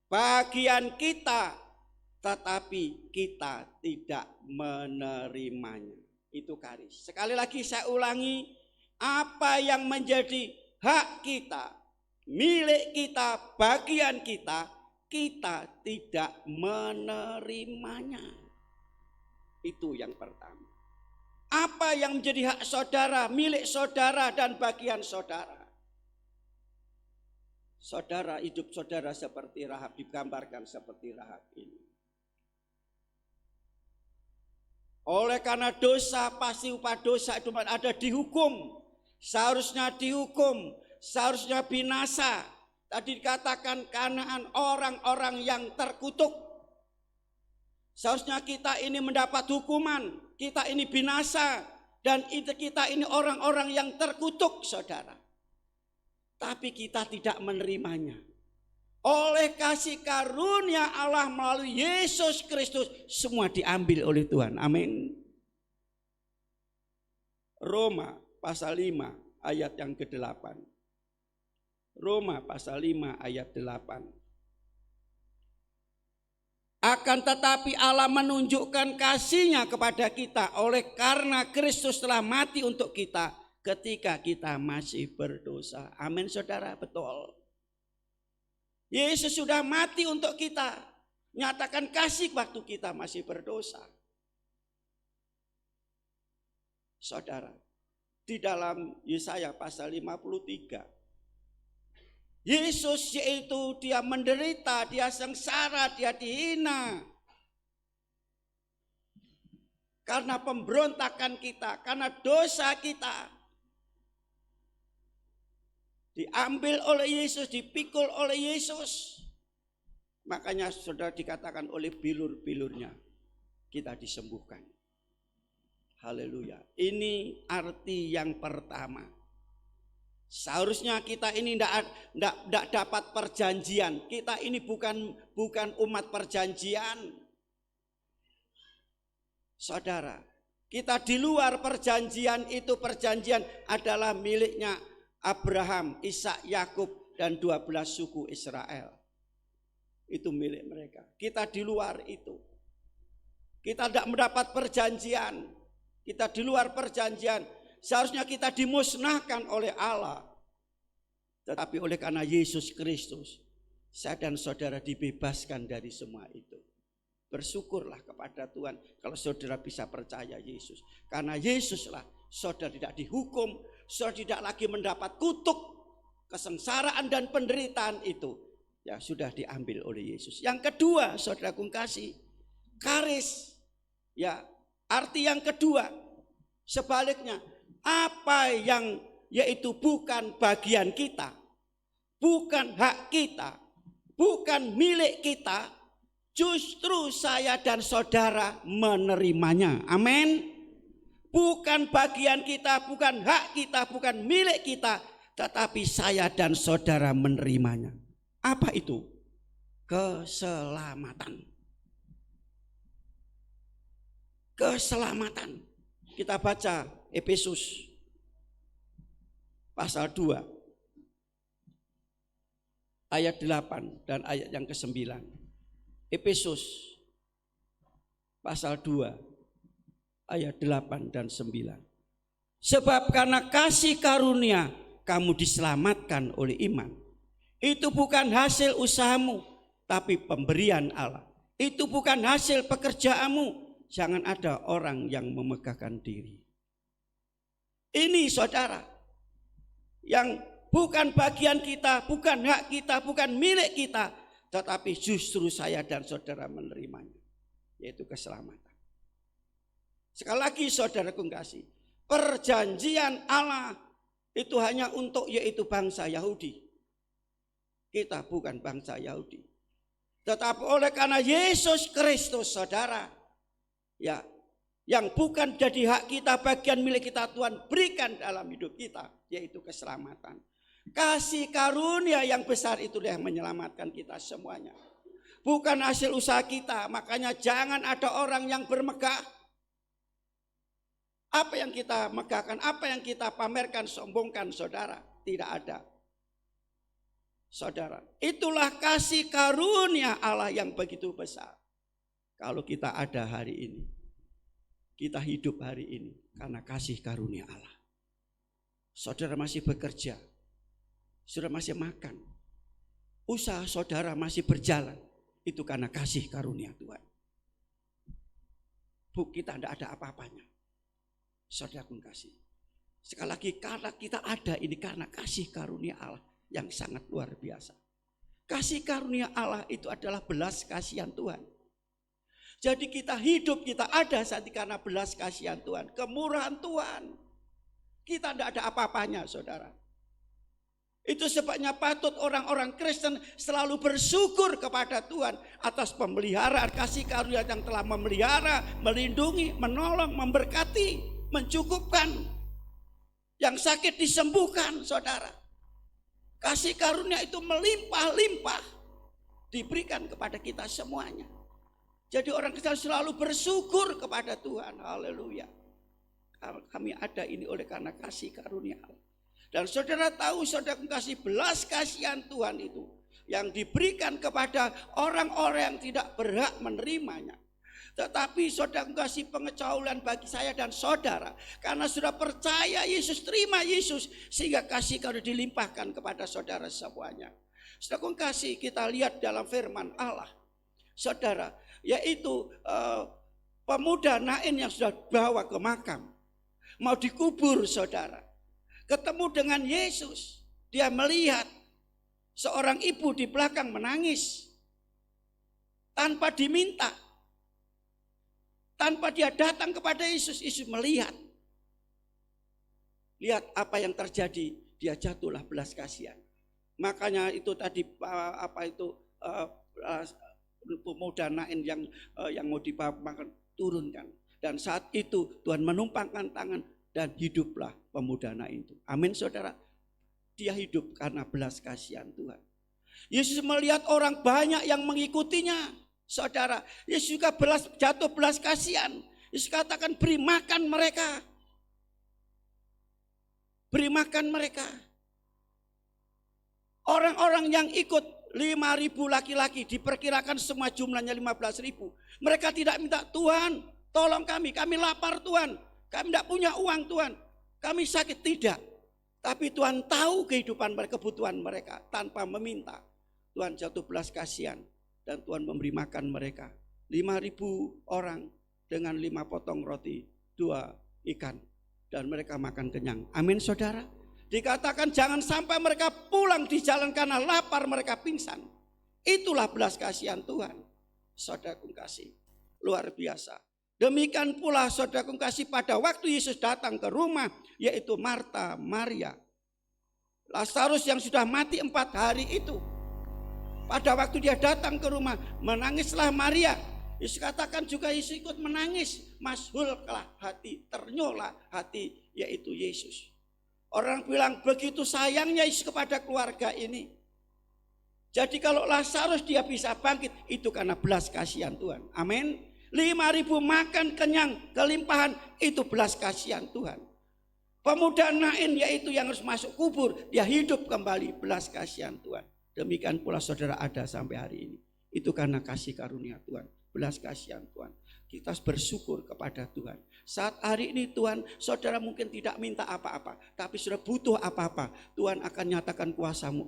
bagian kita, tetapi kita tidak menerimanya. Itu karis. Sekali lagi saya ulangi, apa yang menjadi hak kita, milik kita, bagian kita, kita tidak menerimanya. Itu yang pertama. Apa yang menjadi hak saudara, milik saudara dan bagian saudara. Saudara, hidup saudara seperti Rahab, digambarkan seperti Rahab ini. Oleh karena dosa, pasti upah dosa itu ada dihukum. Seharusnya dihukum, seharusnya binasa. Tadi dikatakan Kanaan orang-orang yang terkutuk. Seharusnya kita ini mendapat hukuman, kita ini binasa, dan kita ini orang-orang yang terkutuk saudara. Tapi kita tidak menerimanya. Oleh kasih karunia Allah melalui Yesus Kristus, semua diambil oleh Tuhan. Amin. Roma pasal 5 ayat yang ke-8. Roma pasal 5 ayat 8. Akan tetapi Allah menunjukkan kasih-Nya kepada kita oleh karena Kristus telah mati untuk kita ketika kita masih berdosa. Amin saudara, betul. Yesus sudah mati untuk kita, nyatakan kasih waktu kita masih berdosa. Saudara, di dalam Yesaya pasal 53, Yesus yaitu dia menderita, dia sengsara, dia dihina. Karena pemberontakan kita, karena dosa kita. Diambil oleh Yesus, dipikul oleh Yesus. Makanya saudara dikatakan oleh bilur-bilurnya kita disembuhkan. Haleluya. Ini arti yang pertama. Seharusnya kita ini tidak dapat perjanjian. Kita ini bukan umat perjanjian. Saudara, kita di luar perjanjian itu, perjanjian adalah miliknya Abraham, Ishak, Yakub dan 12 suku Israel. Itu milik mereka. Kita di luar itu. Kita tidak mendapat perjanjian. Kita di luar perjanjian. Seharusnya kita dimusnahkan oleh Allah. Tetapi oleh karena Yesus Kristus, saya dan saudara dibebaskan dari semua itu. Bersyukurlah kepada Tuhan kalau saudara bisa percaya Yesus. Karena Yesuslah saudara tidak dihukum, saudara tidak lagi mendapat kutuk, kesengsaraan dan penderitaan itu. Ya sudah diambil oleh Yesus. Yang kedua, saudaraku kasih, karis. Ya, arti yang kedua, sebaliknya, apa yang yaitu bukan bagian kita, bukan hak kita, bukan milik kita, justru saya dan saudara menerimanya. Amin. Bukan bagian kita, bukan hak kita, bukan milik kita, tetapi saya dan saudara menerimanya. Apa itu? Keselamatan. Keselamatan. Kita baca Efesus pasal 2 ayat 8 dan ayat yang ke-9. Efesus pasal 2 ayat 8 dan 9. Sebab karena kasih karunia kamu diselamatkan oleh iman. Itu bukan hasil usahamu, tapi pemberian Allah. Itu bukan hasil pekerjaanmu. Jangan ada orang yang memegahkan diri. Ini saudara, yang bukan bagian kita, bukan hak kita, bukan milik kita, tetapi justru saya dan saudara menerimanya, yaitu keselamatan. Sekali lagi saudaraku kasih, perjanjian Allah itu hanya untuk yaitu bangsa Yahudi. Kita bukan bangsa Yahudi. Tetapi oleh karena Yesus Kristus saudara, ya, yang bukan jadi hak kita, bagian milik kita, Tuhan berikan dalam hidup kita, yaitu keselamatan. Kasih karunia yang besar itu yang menyelamatkan kita semuanya. Bukan hasil usaha kita, makanya jangan ada orang yang bermegah. Apa yang kita megahkan, apa yang kita pamerkan, sombongkan saudara, tidak ada. Saudara, itulah kasih karunia Allah yang begitu besar. Kalau kita ada hari ini, kita hidup hari ini karena kasih karunia Allah. Saudara masih bekerja, saudara masih makan, usaha saudara masih berjalan, itu karena kasih karunia Tuhan. Kita tidak ada apa-apanya. Saudara pun kasih. Sekali lagi, karena kita ada ini karena kasih karunia Allah yang sangat luar biasa. Kasih karunia Allah itu adalah belas kasihan Tuhan. Jadi kita hidup, kita ada saat ini karena belas kasihan Tuhan, kemurahan Tuhan. Kita tidak ada apa-apanya saudara. Itu sebabnya patut orang-orang Kristen selalu bersyukur kepada Tuhan atas pemeliharaan kasih karunia yang telah memelihara, melindungi, menolong, memberkati, mencukupkan. Yang sakit disembuhkan saudara. Kasih karunia itu melimpah-limpah diberikan kepada kita semuanya. Jadi orang Kristen selalu bersyukur kepada Tuhan. Haleluya. Kami ada ini oleh karena kasih karunia Allah. Dan saudara tahu, saudara kasih belas kasihan Tuhan itu yang diberikan kepada orang-orang yang tidak berhak menerimanya. Tetapi saudara kasih pengetahuan bagi saya dan saudara, karena sudah percaya Yesus, terima Yesus, sehingga kasih karunia dilimpahkan kepada saudara semuanya. Saudara kasih, kita lihat dalam firman Allah, saudara, yaitu pemuda Nain yang sudah bawa ke makam, mau dikubur saudara, ketemu dengan Yesus. Dia melihat seorang ibu di belakang menangis tanpa diminta. Tanpa dia datang kepada Yesus, Yesus melihat. Lihat apa yang terjadi, dia jatuhlah belas kasihan. Makanya itu tadi pemuda Nain yang mau dimakan turunkan. Dan saat itu Tuhan menumpangkan tangan dan hiduplah pemuda Nain itu. Amin saudara. Dia hidup karena belas kasihan Tuhan. Yesus melihat orang banyak yang mengikutinya. Saudara, Yesus juga jatuh belas kasihan. Yesus katakan beri makan mereka. Beri makan mereka. Orang-orang yang ikut 5.000 laki-laki, diperkirakan semua jumlahnya 15.000. Mereka tidak minta, Tuhan tolong kami lapar Tuhan. Kami tidak punya uang Tuhan. Kami sakit, tidak. Tapi Tuhan tahu kehidupan mereka, kebutuhan mereka tanpa meminta. Tuhan jatuh belas kasihan. Dan Tuhan memberi makan mereka 5.000 orang dengan 5 potong roti, 2 ikan, dan mereka makan kenyang. Amin saudara. Dikatakan jangan sampai mereka pulang di jalan karena lapar, mereka pingsan. Itulah belas kasihan Tuhan. Saudaraku kasih, luar biasa. Demikian pula saudaraku kasih, pada waktu Yesus datang ke rumah, yaitu Marta, Maria, Lazarus yang sudah mati 4 hari itu. Pada waktu dia datang ke rumah, menangislah Maria. Yesus katakan juga Yesus ikut menangis. Mashullah hati, ternyuhlah hati, yaitu Yesus. Orang bilang begitu sayangnya Yesus kepada keluarga ini. Jadi kalau Lazarus dia bisa bangkit, itu karena belas kasihan Tuhan. Amin. 5.000 makan kenyang, kelimpahan, itu belas kasihan Tuhan. Pemuda Nain yaitu yang harus masuk kubur, dia hidup kembali, belas kasihan Tuhan. Demikian pula saudara ada sampai hari ini. Itu karena kasih karunia Tuhan, belas kasihan Tuhan. Kita bersyukur kepada Tuhan. Saat hari ini Tuhan, saudara mungkin tidak minta apa-apa, tapi sudah butuh apa-apa, Tuhan akan nyatakan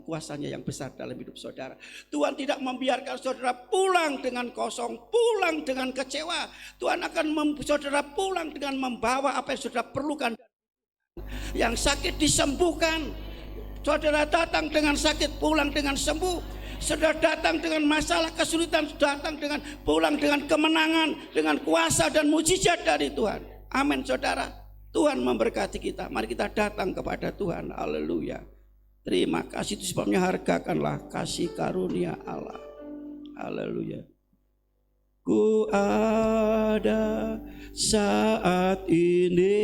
kuasanya yang besar dalam hidup saudara. Tuhan tidak membiarkan saudara pulang dengan kosong, pulang dengan kecewa. Tuhan akan saudara pulang dengan membawa apa yang saudara perlukan. Yang sakit disembuhkan. Saudara datang dengan sakit, pulang dengan sembuh. Saudara datang dengan masalah, kesulitan, datang dengan pulang dengan kemenangan, dengan kuasa dan mujizat dari Tuhan. Amin saudara. Tuhan memberkati kita. Mari kita datang kepada Tuhan. Haleluya. Terima kasih, itu sebabnya hargakanlah kasih karunia Allah. Haleluya. Ku ada saat ini,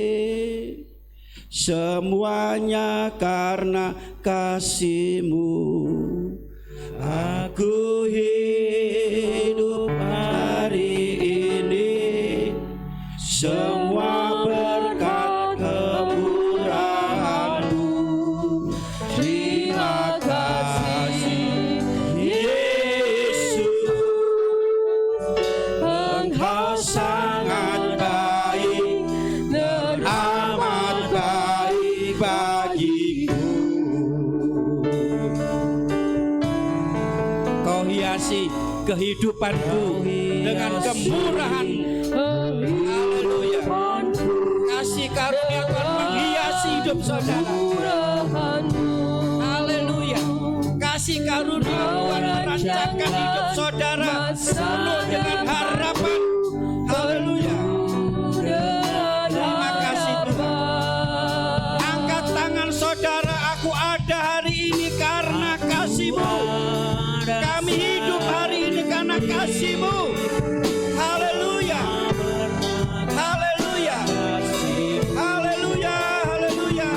semuanya karena kasih-Mu. Aku hidup hari ini, semua berkat kemurahan-Mu. Terima kasih Yesus, Engkau sangat baik dan amat baik bagiku. Kau hiasi kehidupanku dengan kemurahan. Haleluya. Kasih karunia Tuhan menghiasi hidup saudara. Haleluya. Kasih karunia Tuhan merancangkan hidup saudara penuh dengan harapan. Haleluya. Terima kasih Tuhan. Angkat tangan saudara, aku ada hari ini karena kasih-Mu. Kami hidup hari ini karena kasih-Mu. Haleluya. Haleluya. Haleluya. Haleluya.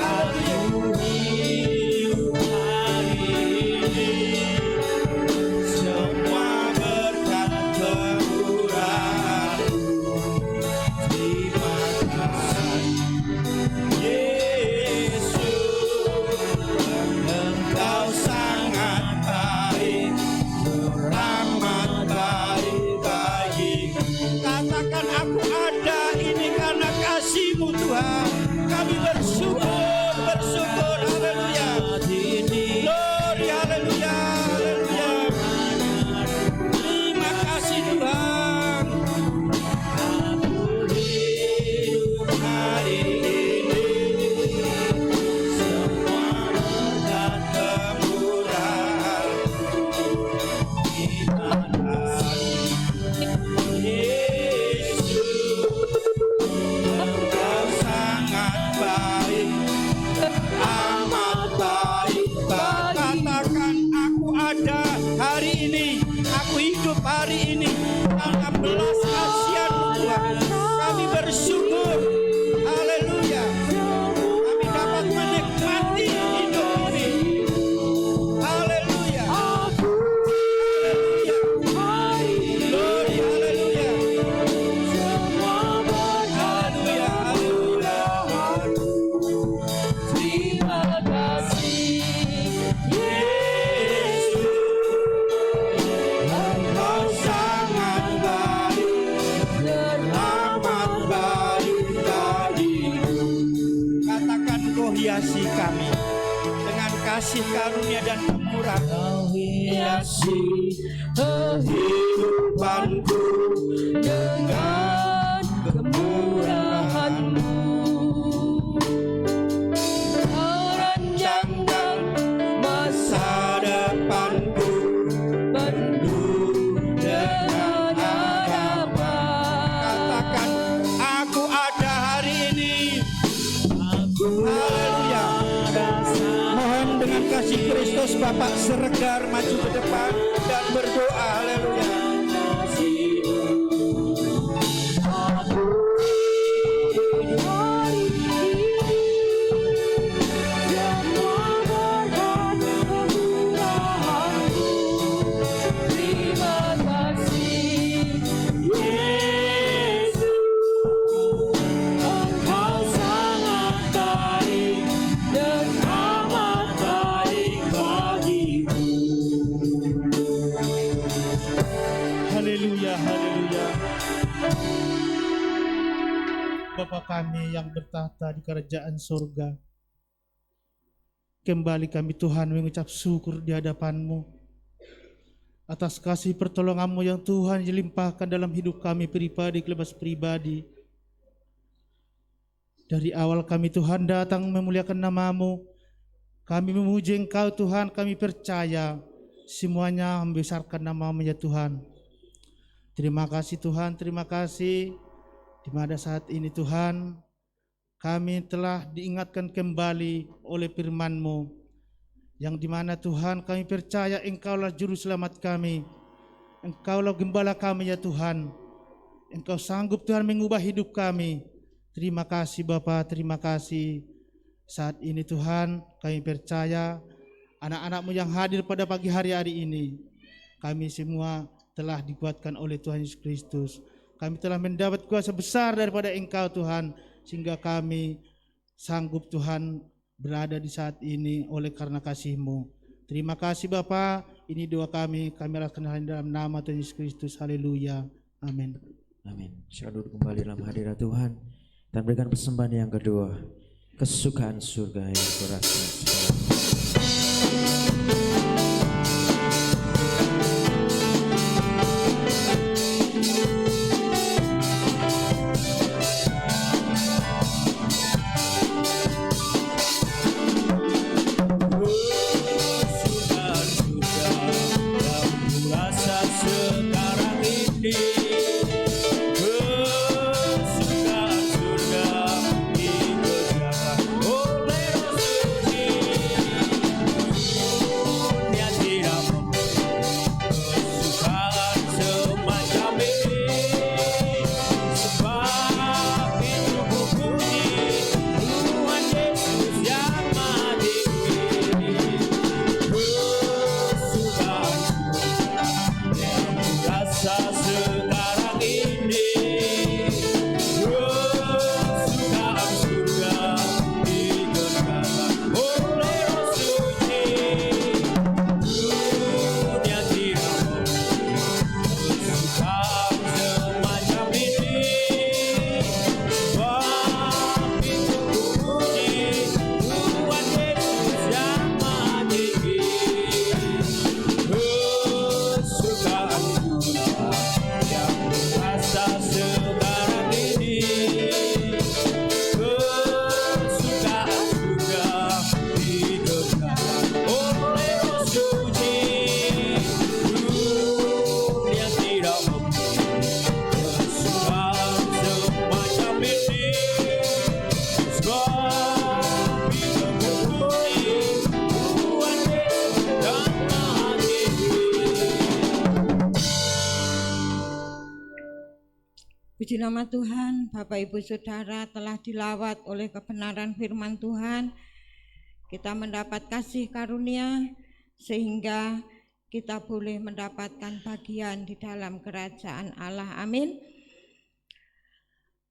Semua berkat kemurahan-Mu. Terima kasih Yesus, Engkau sangat baik, amat baik bagiku. Tuhan. Kami bersyukur, haleluya. Glory, haleluya, haleluya. Terima kasih Tuhan. Hari ini semua berkat kemurahan hari ini karena belas kasihan-Mu Tuhan. Kami bersyukur, haleluya. Kami dapat menikmati hidup ini, haleluya. Haleluya, glory, haleluya. Haleluya, haleluya. Terima kasih Yesus. Hiasi kami dengan kasih karunia dan kemurahan. Hiasi kehidupanku dengan kemurahan-Mu. Rancangan masa depanku penuh dengan harapan. Katakan, aku ada hari ini. Haleluya. Mohon dengan kasih Kristus Bapak Siregar maju ke depan dan berdoa. Haleluya. Bapa kami yang bertahta di kerajaan surga, kembali kami Tuhan mengucap syukur di hadapan-Mu atas kasih pertolongan-Mu yang Tuhan limpahkan dalam hidup kami pribadi, kelebas pribadi. Dari awal kami Tuhan datang memuliakan nama-Mu, kami memuji Engkau Tuhan, kami percaya semuanya membesarkan nama-Mu ya Tuhan. Terima kasih Tuhan, terima kasih. Di mana saat ini Tuhan, kami telah diingatkan kembali oleh firman-Mu, yang dimana Tuhan kami percaya Engkaulah juru selamat kami, Engkaulah gembala kami ya Tuhan, Engkau sanggup Tuhan mengubah hidup kami. Terima kasih Bapa, terima kasih. Saat ini Tuhan kami percaya anak-anak-Mu yang hadir pada pagi hari ini, kami semua telah dikuatkan oleh Tuhan Yesus Kristus. Kami telah mendapat kuasa besar daripada Engkau Tuhan, sehingga kami sanggup Tuhan berada di saat ini oleh karena kasih-Mu. Terima kasih Bapa, ini doa kami lakukan dalam nama Tuhan Yesus Kristus. Haleluya, amin. Amin. Silakan duduk kembali dalam hadirat Tuhan dan berikan persembahan yang kedua, kesukaan surga yang berasa. Kesukaan surga Puji nama Tuhan, Bapak Ibu Saudara telah dilawat oleh kebenaran firman Tuhan. Kita mendapat kasih karunia sehingga kita boleh mendapatkan bagian di dalam kerajaan Allah. Amin.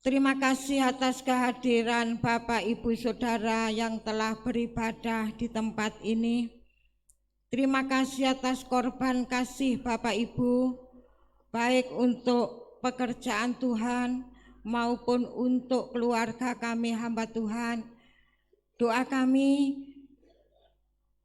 Terima kasih atas kehadiran Bapak Ibu Saudara yang telah beribadah di tempat ini. Terima kasih atas korban kasih Bapak Ibu, baik untuk pekerjaan Tuhan maupun untuk keluarga kami hamba Tuhan. Doa kami,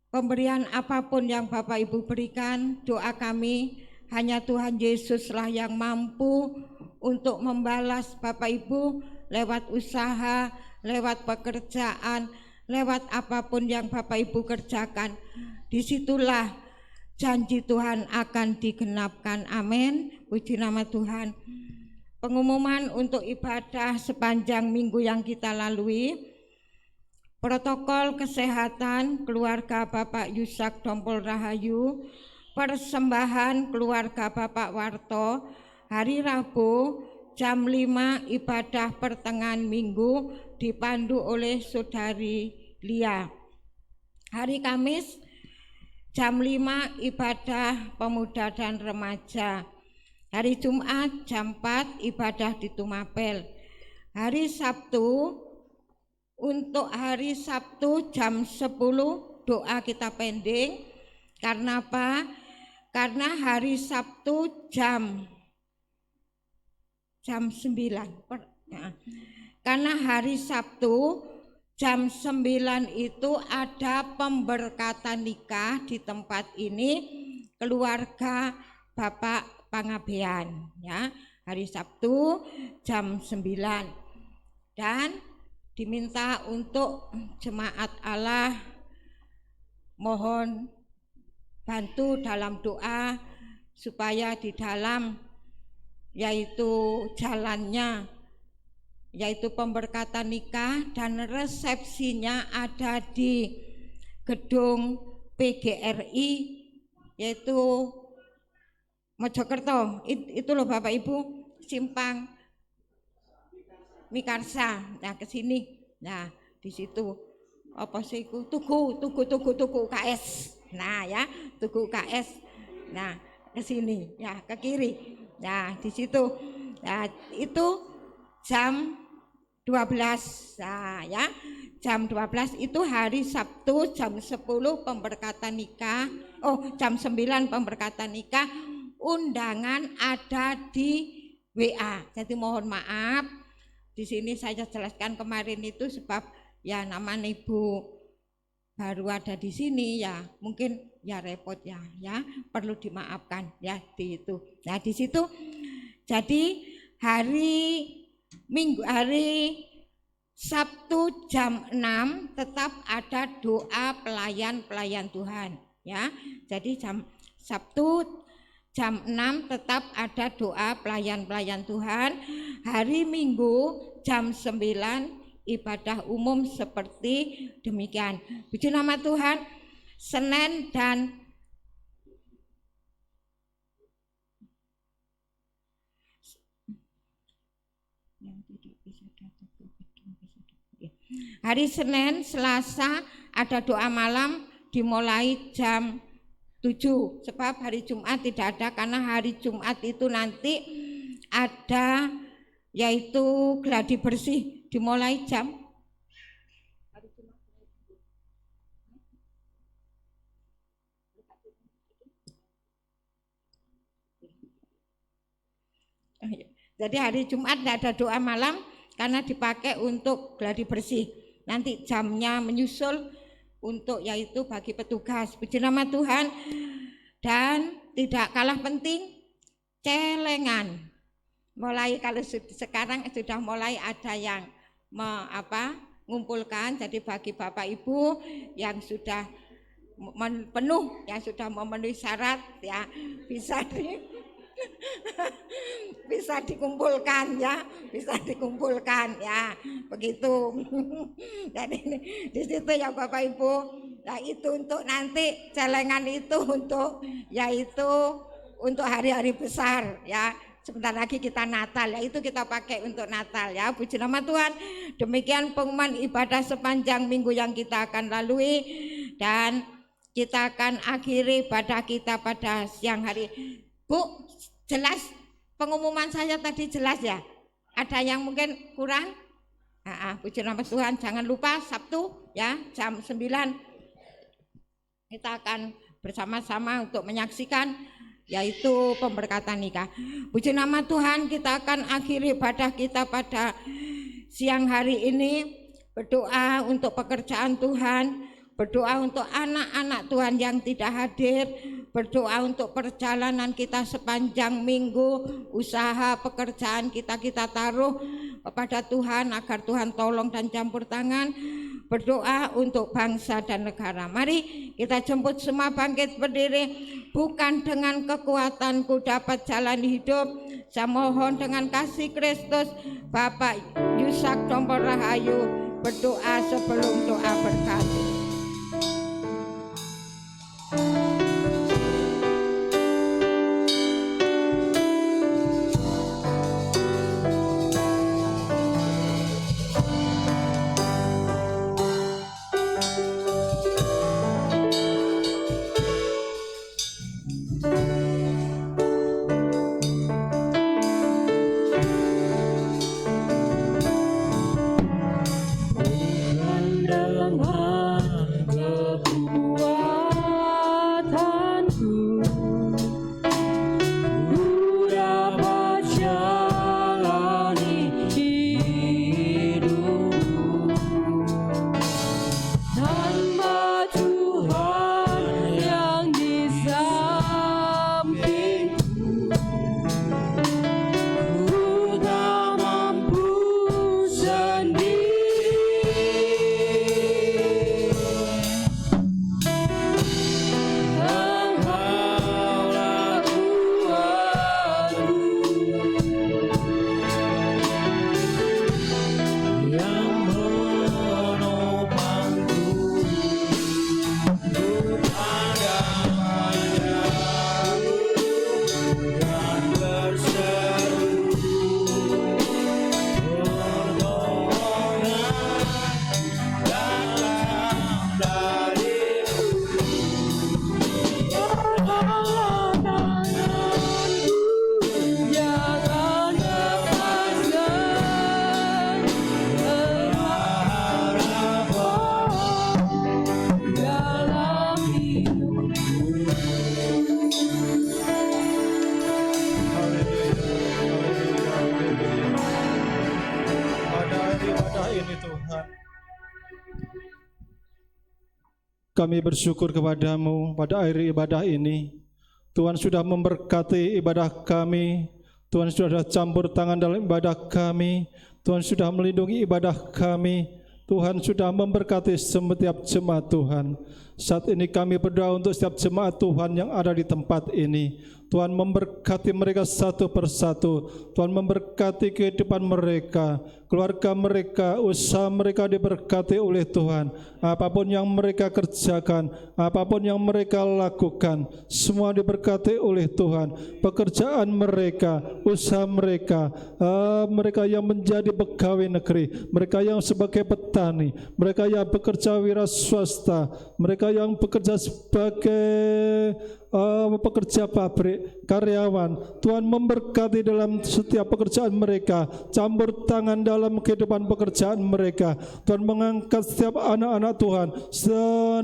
pemberian apapun yang Bapak Ibu berikan, doa kami hanya Tuhan Yesuslah yang mampu untuk membalas Bapak Ibu lewat usaha, lewat pekerjaan, lewat apapun yang Bapak Ibu kerjakan. Disitulah janji Tuhan akan digenapkan. Amin. Puji nama Tuhan. Pengumuman untuk ibadah sepanjang minggu yang kita lalui. Protokol kesehatan keluarga Bapak Yusak Dompol Rahayu, persembahan keluarga Bapak Warto, hari Rabu jam 5 ibadah pertengahan minggu dipandu oleh Saudari Lia. Hari Kamis jam 5 ibadah pemuda dan remaja. Hari Jumat jam 4 ibadah di Tumapel. Hari Sabtu, untuk hari Sabtu jam 10 doa kita pending. Karena apa? Karena hari Sabtu jam 9. Karena hari Sabtu jam 9 itu ada pemberkatan nikah di tempat ini keluarga Bapak Pangabean, ya. Hari Sabtu jam 9 dan diminta untuk jemaat Allah mohon bantu dalam doa supaya di dalam yaitu jalannya, yaitu pemberkatan nikah dan resepsinya ada di gedung PGRI yaitu Mojokerto. Itu loh Bapak Ibu, Simpang Mikarsa. Nah ke sini. Nah di situ apa sih itu? Tugu KS. Nah ya, Tugu KS. Nah ke sini ya, ke kiri. Nah di situ. Nah itu jam 12. Nah ya, jam 12 itu hari Sabtu jam 10 pemberkatan nikah. Oh, jam 9 pemberkatan nikah. Undangan ada di WA. Jadi mohon maaf. Di sini saya jelaskan kemarin itu sebab ya namanya Ibu baru ada di sini ya, mungkin ya repot ya, perlu dimaafkan ya di itu. Nah, di situ jadi hari Sabtu jam 6 tetap ada doa pelayan Tuhan ya. Jadi Sabtu jam 6 tetap ada doa pelayan Tuhan. Hari Minggu jam 9 ibadah umum seperti demikian. Puji nama Tuhan. Senin dan hari Senin, Selasa ada doa malam dimulai jam 7, sebab hari Jumat tidak ada karena hari Jumat itu nanti ada yaitu gladi bersih dimulai jam jadi hari Jumat tidak ada doa malam karena dipakai untuk gladi bersih. Nanti jamnya menyusul untuk yaitu bagi petugas. Puji nama Tuhan. Dan tidak kalah penting celengan. Mulai kalau sekarang sudah mulai ada yang mengumpulkan. Jadi bagi Bapak Ibu yang sudah penuh, yang sudah memenuhi syarat ya bisa dikumpulkan ya, begitu. Jadi di situ ya Bapak Ibu. Nah itu untuk nanti celengan itu untuk yaitu untuk hari-hari besar ya. sebentar lagi kita Natal ya, itu kita pakai untuk Natal ya. Puji nama Tuhan. Demikian pengumuman ibadah sepanjang minggu yang kita akan lalui, dan kita akan akhiri ibadah kita pada siang hari. Bu, jelas pengumuman saya tadi jelas ya? Ada yang mungkin kurang? Puji nama Tuhan. Jangan lupa Sabtu ya jam 9 kita akan bersama-sama untuk menyaksikan yaitu pemberkatan nikah. Puji nama Tuhan, kita akan akhiri ibadah kita pada siang hari ini. Berdoa untuk pekerjaan Tuhan, berdoa untuk anak-anak Tuhan yang tidak hadir, berdoa untuk perjalanan kita sepanjang minggu, usaha pekerjaan kita taruh kepada Tuhan agar Tuhan tolong dan campur tangan. Berdoa untuk bangsa dan negara. Mari kita jemput semua bangkit berdiri. Bukan dengan kekuatanku dapat jalan hidup, saya mohon dengan kasih Kristus. Bapak Yusak Dompor Rahayu berdoa sebelum doa berkat. Kami bersyukur kepadamu pada akhir ibadah ini. Tuhan sudah memberkati ibadah kami. Tuhan sudah campur tangan dalam ibadah kami. Tuhan sudah melindungi ibadah kami. Tuhan sudah memberkati setiap jemaat Tuhan. Saat ini kami berdoa untuk setiap jemaat Tuhan yang ada di tempat ini. Tuhan memberkati mereka satu persatu. Tuhan memberkati kehidupan mereka, keluarga mereka, usaha mereka diberkati oleh Tuhan. Apapun yang mereka kerjakan, apapun yang mereka lakukan, semua diberkati oleh Tuhan. Pekerjaan mereka, usaha mereka, mereka yang menjadi pegawai negeri, mereka yang sebagai petani, mereka yang bekerja wira swasta, mereka yang bekerja sebagai pekerja pabrik, karyawan. Tuhan memberkati dalam setiap pekerjaan mereka, campur tangan dalam kehidupan pekerjaan mereka. Tuhan mengangkat setiap anak-anak Tuhan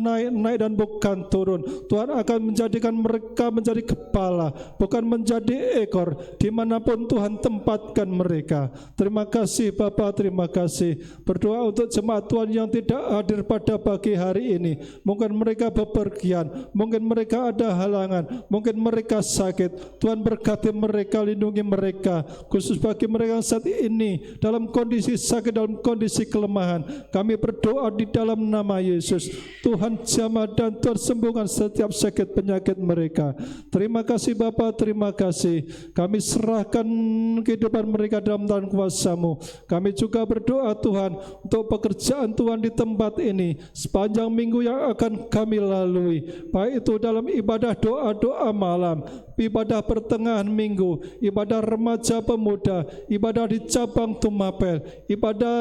naik dan bukan turun. Tuhan akan menjadikan mereka menjadi kepala, bukan menjadi ekor, dimanapun Tuhan tempatkan mereka. Terima kasih Bapa, terima kasih. Berdoa untuk jemaat Tuhan yang tidak hadir pada pagi hari ini. Mungkin mereka bepergian, mungkin mereka ada halangan, mungkin mereka sakit. Tuhan berkati mereka, lindungi mereka. Khusus bagi mereka saat ini dalam kondisi sakit, dalam kondisi kelemahan, kami berdoa di dalam nama Yesus. Tuhan jamah dan Tuhan sembuhkan setiap sakit penyakit mereka. Terima kasih Bapa, terima kasih. Kami serahkan kehidupan mereka dalam tangan kuasa-Mu. Kami juga berdoa Tuhan untuk pekerjaan Tuhan di tempat ini sepanjang minggu yang akan kami lalui, baik itu dalam ibadah doa-doa malam, ibadah pertengahan minggu, ibadah remaja pemuda, ibadah di cabang Tumapel, ibadah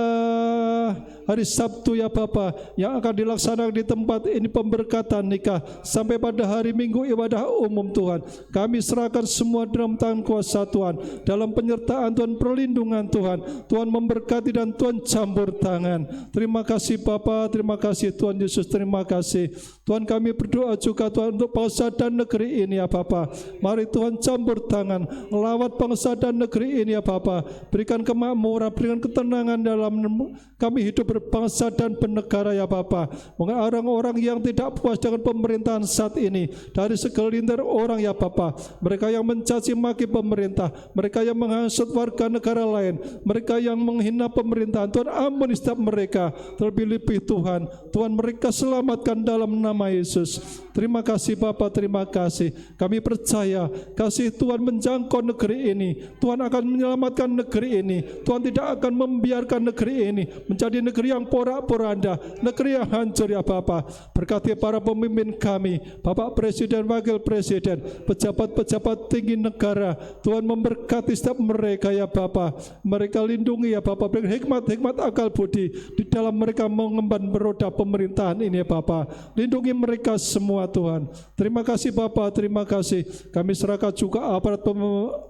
hari Sabtu ya Bapa yang akan dilaksanakan di tempat ini, pemberkatan nikah, sampai pada hari Minggu ibadah umum Tuhan. Kami serahkan semua dalam tangan kuasa Tuhan, dalam penyertaan Tuhan, perlindungan Tuhan. Tuhan memberkati dan Tuhan campur tangan. Terima kasih Bapa, terima kasih Tuhan Yesus, terima kasih. Tuhan, kami berdoa juga Tuhan untuk bangsa dan negeri ini ya Bapa. Mari Tuhan campur tangan, melawat bangsa dan negeri ini ya Bapa. Berikan kemakmuran, berikan ketenangan dalam kami hidup berbangsa dan bernegara ya Bapa. Orang-orang yang tidak puas dengan pemerintahan saat ini, dari segelintir orang ya Bapa, mereka yang mencaci maki pemerintah, mereka yang menghasut warga negara lain, mereka yang menghina pemerintahan, Tuhan ampuni setiap mereka. Terlebih-lebih Tuhan mereka selamatkan dalam nama Yesus. Terima kasih Bapa, terima kasih. Kami percaya kasih Tuhan menjangkau negeri ini. Tuhan akan menyelamatkan negeri ini. Tuhan tidak akan membiarkan negeri ini menjadi negeri yang porak-poranda, negeri yang hancur ya Bapa. Berkati para pemimpin kami, Bapak Presiden, Wakil Presiden, pejabat-pejabat tinggi negara. Tuhan memberkati setiap mereka ya Bapa. Mereka lindungi ya Bapa, berikan hikmat akal budi di dalam mereka mengemban beroda pemerintahan ini ya Bapa. Lindungi mereka semua Tuhan. Terima kasih Bapa, terima kasih. Kami serahkan juga aparat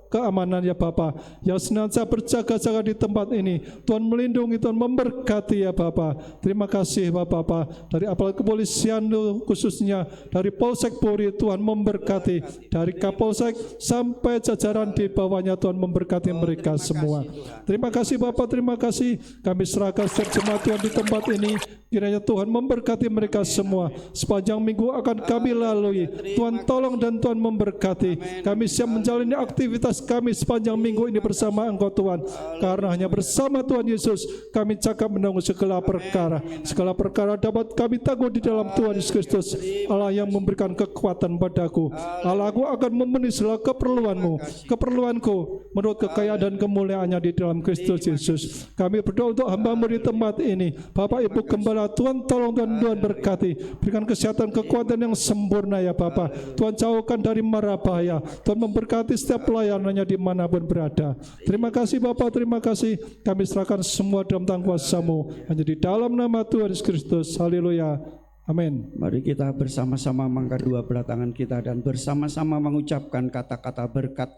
keamanan ya Bapa, yang senantiasa berjaga-jaga di tempat ini. Tuhan melindungi, Tuhan memberkati ya Bapa. Terima kasih Bapa, dari aparat kepolisian khususnya dari Polsek Puri, Tuhan memberkati, dari Kapolsek sampai jajaran di bawahnya, Tuhan memberkati mereka semua. Terima kasih Bapa, terima kasih. Kami serahkan setiap jemaat Tuhan di tempat ini, kiranya Tuhan memberkati mereka semua. Sepanjang minggu akan kami lalui, Tuhan tolong dan Tuhan memberkati. Kami siap menjalani aktivitas kami sepanjang minggu ini bersama Engkau Tuhan, karena hanya bersama Tuhan Yesus kami cakap menanggung segala perkara. Segala perkara dapat kami tanggung di dalam Tuhan Yesus Kristus, Allah yang memberikan kekuatan padaku. Allah, aku akan memenuhi segala keperluanku menurut kekayaan dan kemuliaannya di dalam Kristus Yesus. Kami berdoa untuk hamba-Mu di tempat ini, Bapak Ibu Gembala, Tuhan tolong dan Tuhan berkati, berikan kesehatan, kekuatan yang sempurna ya Bapa. Tuhan jauhkan dari mara bahaya, Tuhan memberkati setiap pelayanannya dimanapun berada. Terima kasih Bapa, terima kasih. Kami serahkan semua dalam tangan kuasa-Mu, hanya di dalam nama Tuhan Yesus Kristus. Haleluya, amin. Mari kita bersama-sama mengangkat dua belah tangan kita dan bersama-sama mengucapkan kata-kata berkat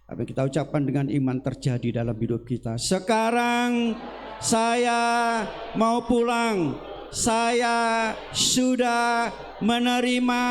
apa yang kita ucapkan dengan iman terjadi dalam hidup kita. Sekarang saya mau pulang. Saya sudah menerima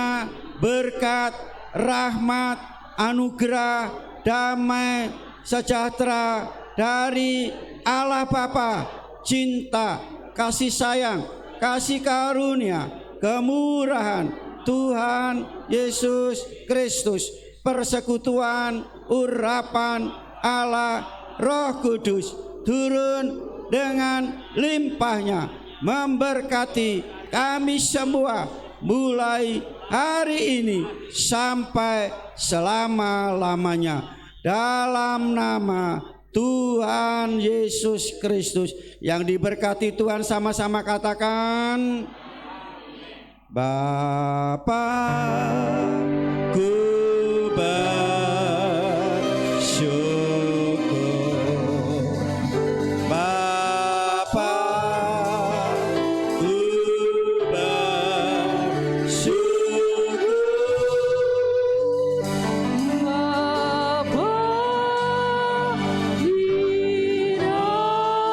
berkat, rahmat, anugerah, damai, sejahtera dari Allah Bapa, cinta, kasih sayang, kasih karunia, kemurahan Tuhan Yesus Kristus, persekutuan, urapan Allah Roh Kudus turun dengan limpahnya memberkati kami semua mulai hari ini sampai selama-lamanya, dalam nama Tuhan Yesus Kristus. Yang diberkati Tuhan sama-sama katakan, Bapa ku bersyukur, Bapa ku bersyukur, Bapa di dalam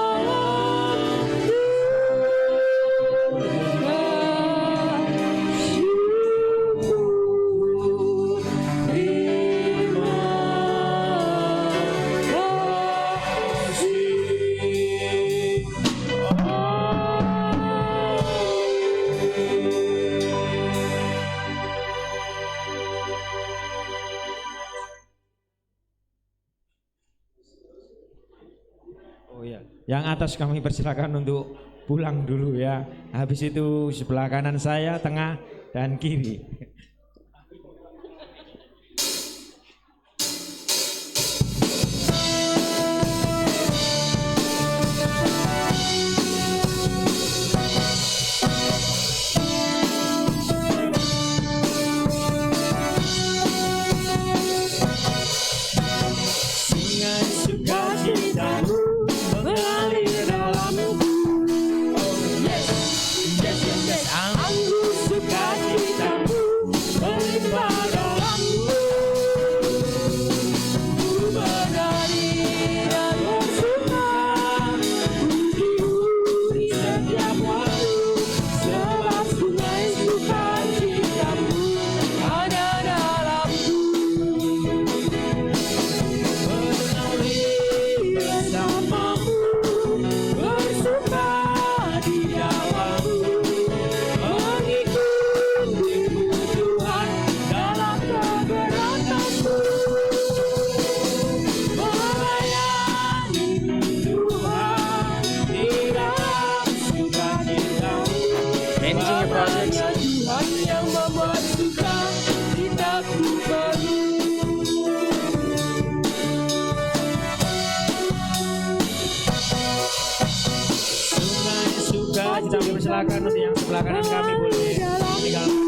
Oh ya, yang atas kami persilakan untuk pulang dulu ya. Habis itu sebelah kanan saya, tengah dan kiri. silakan untuk yang sebelah kanan kami boleh tinggal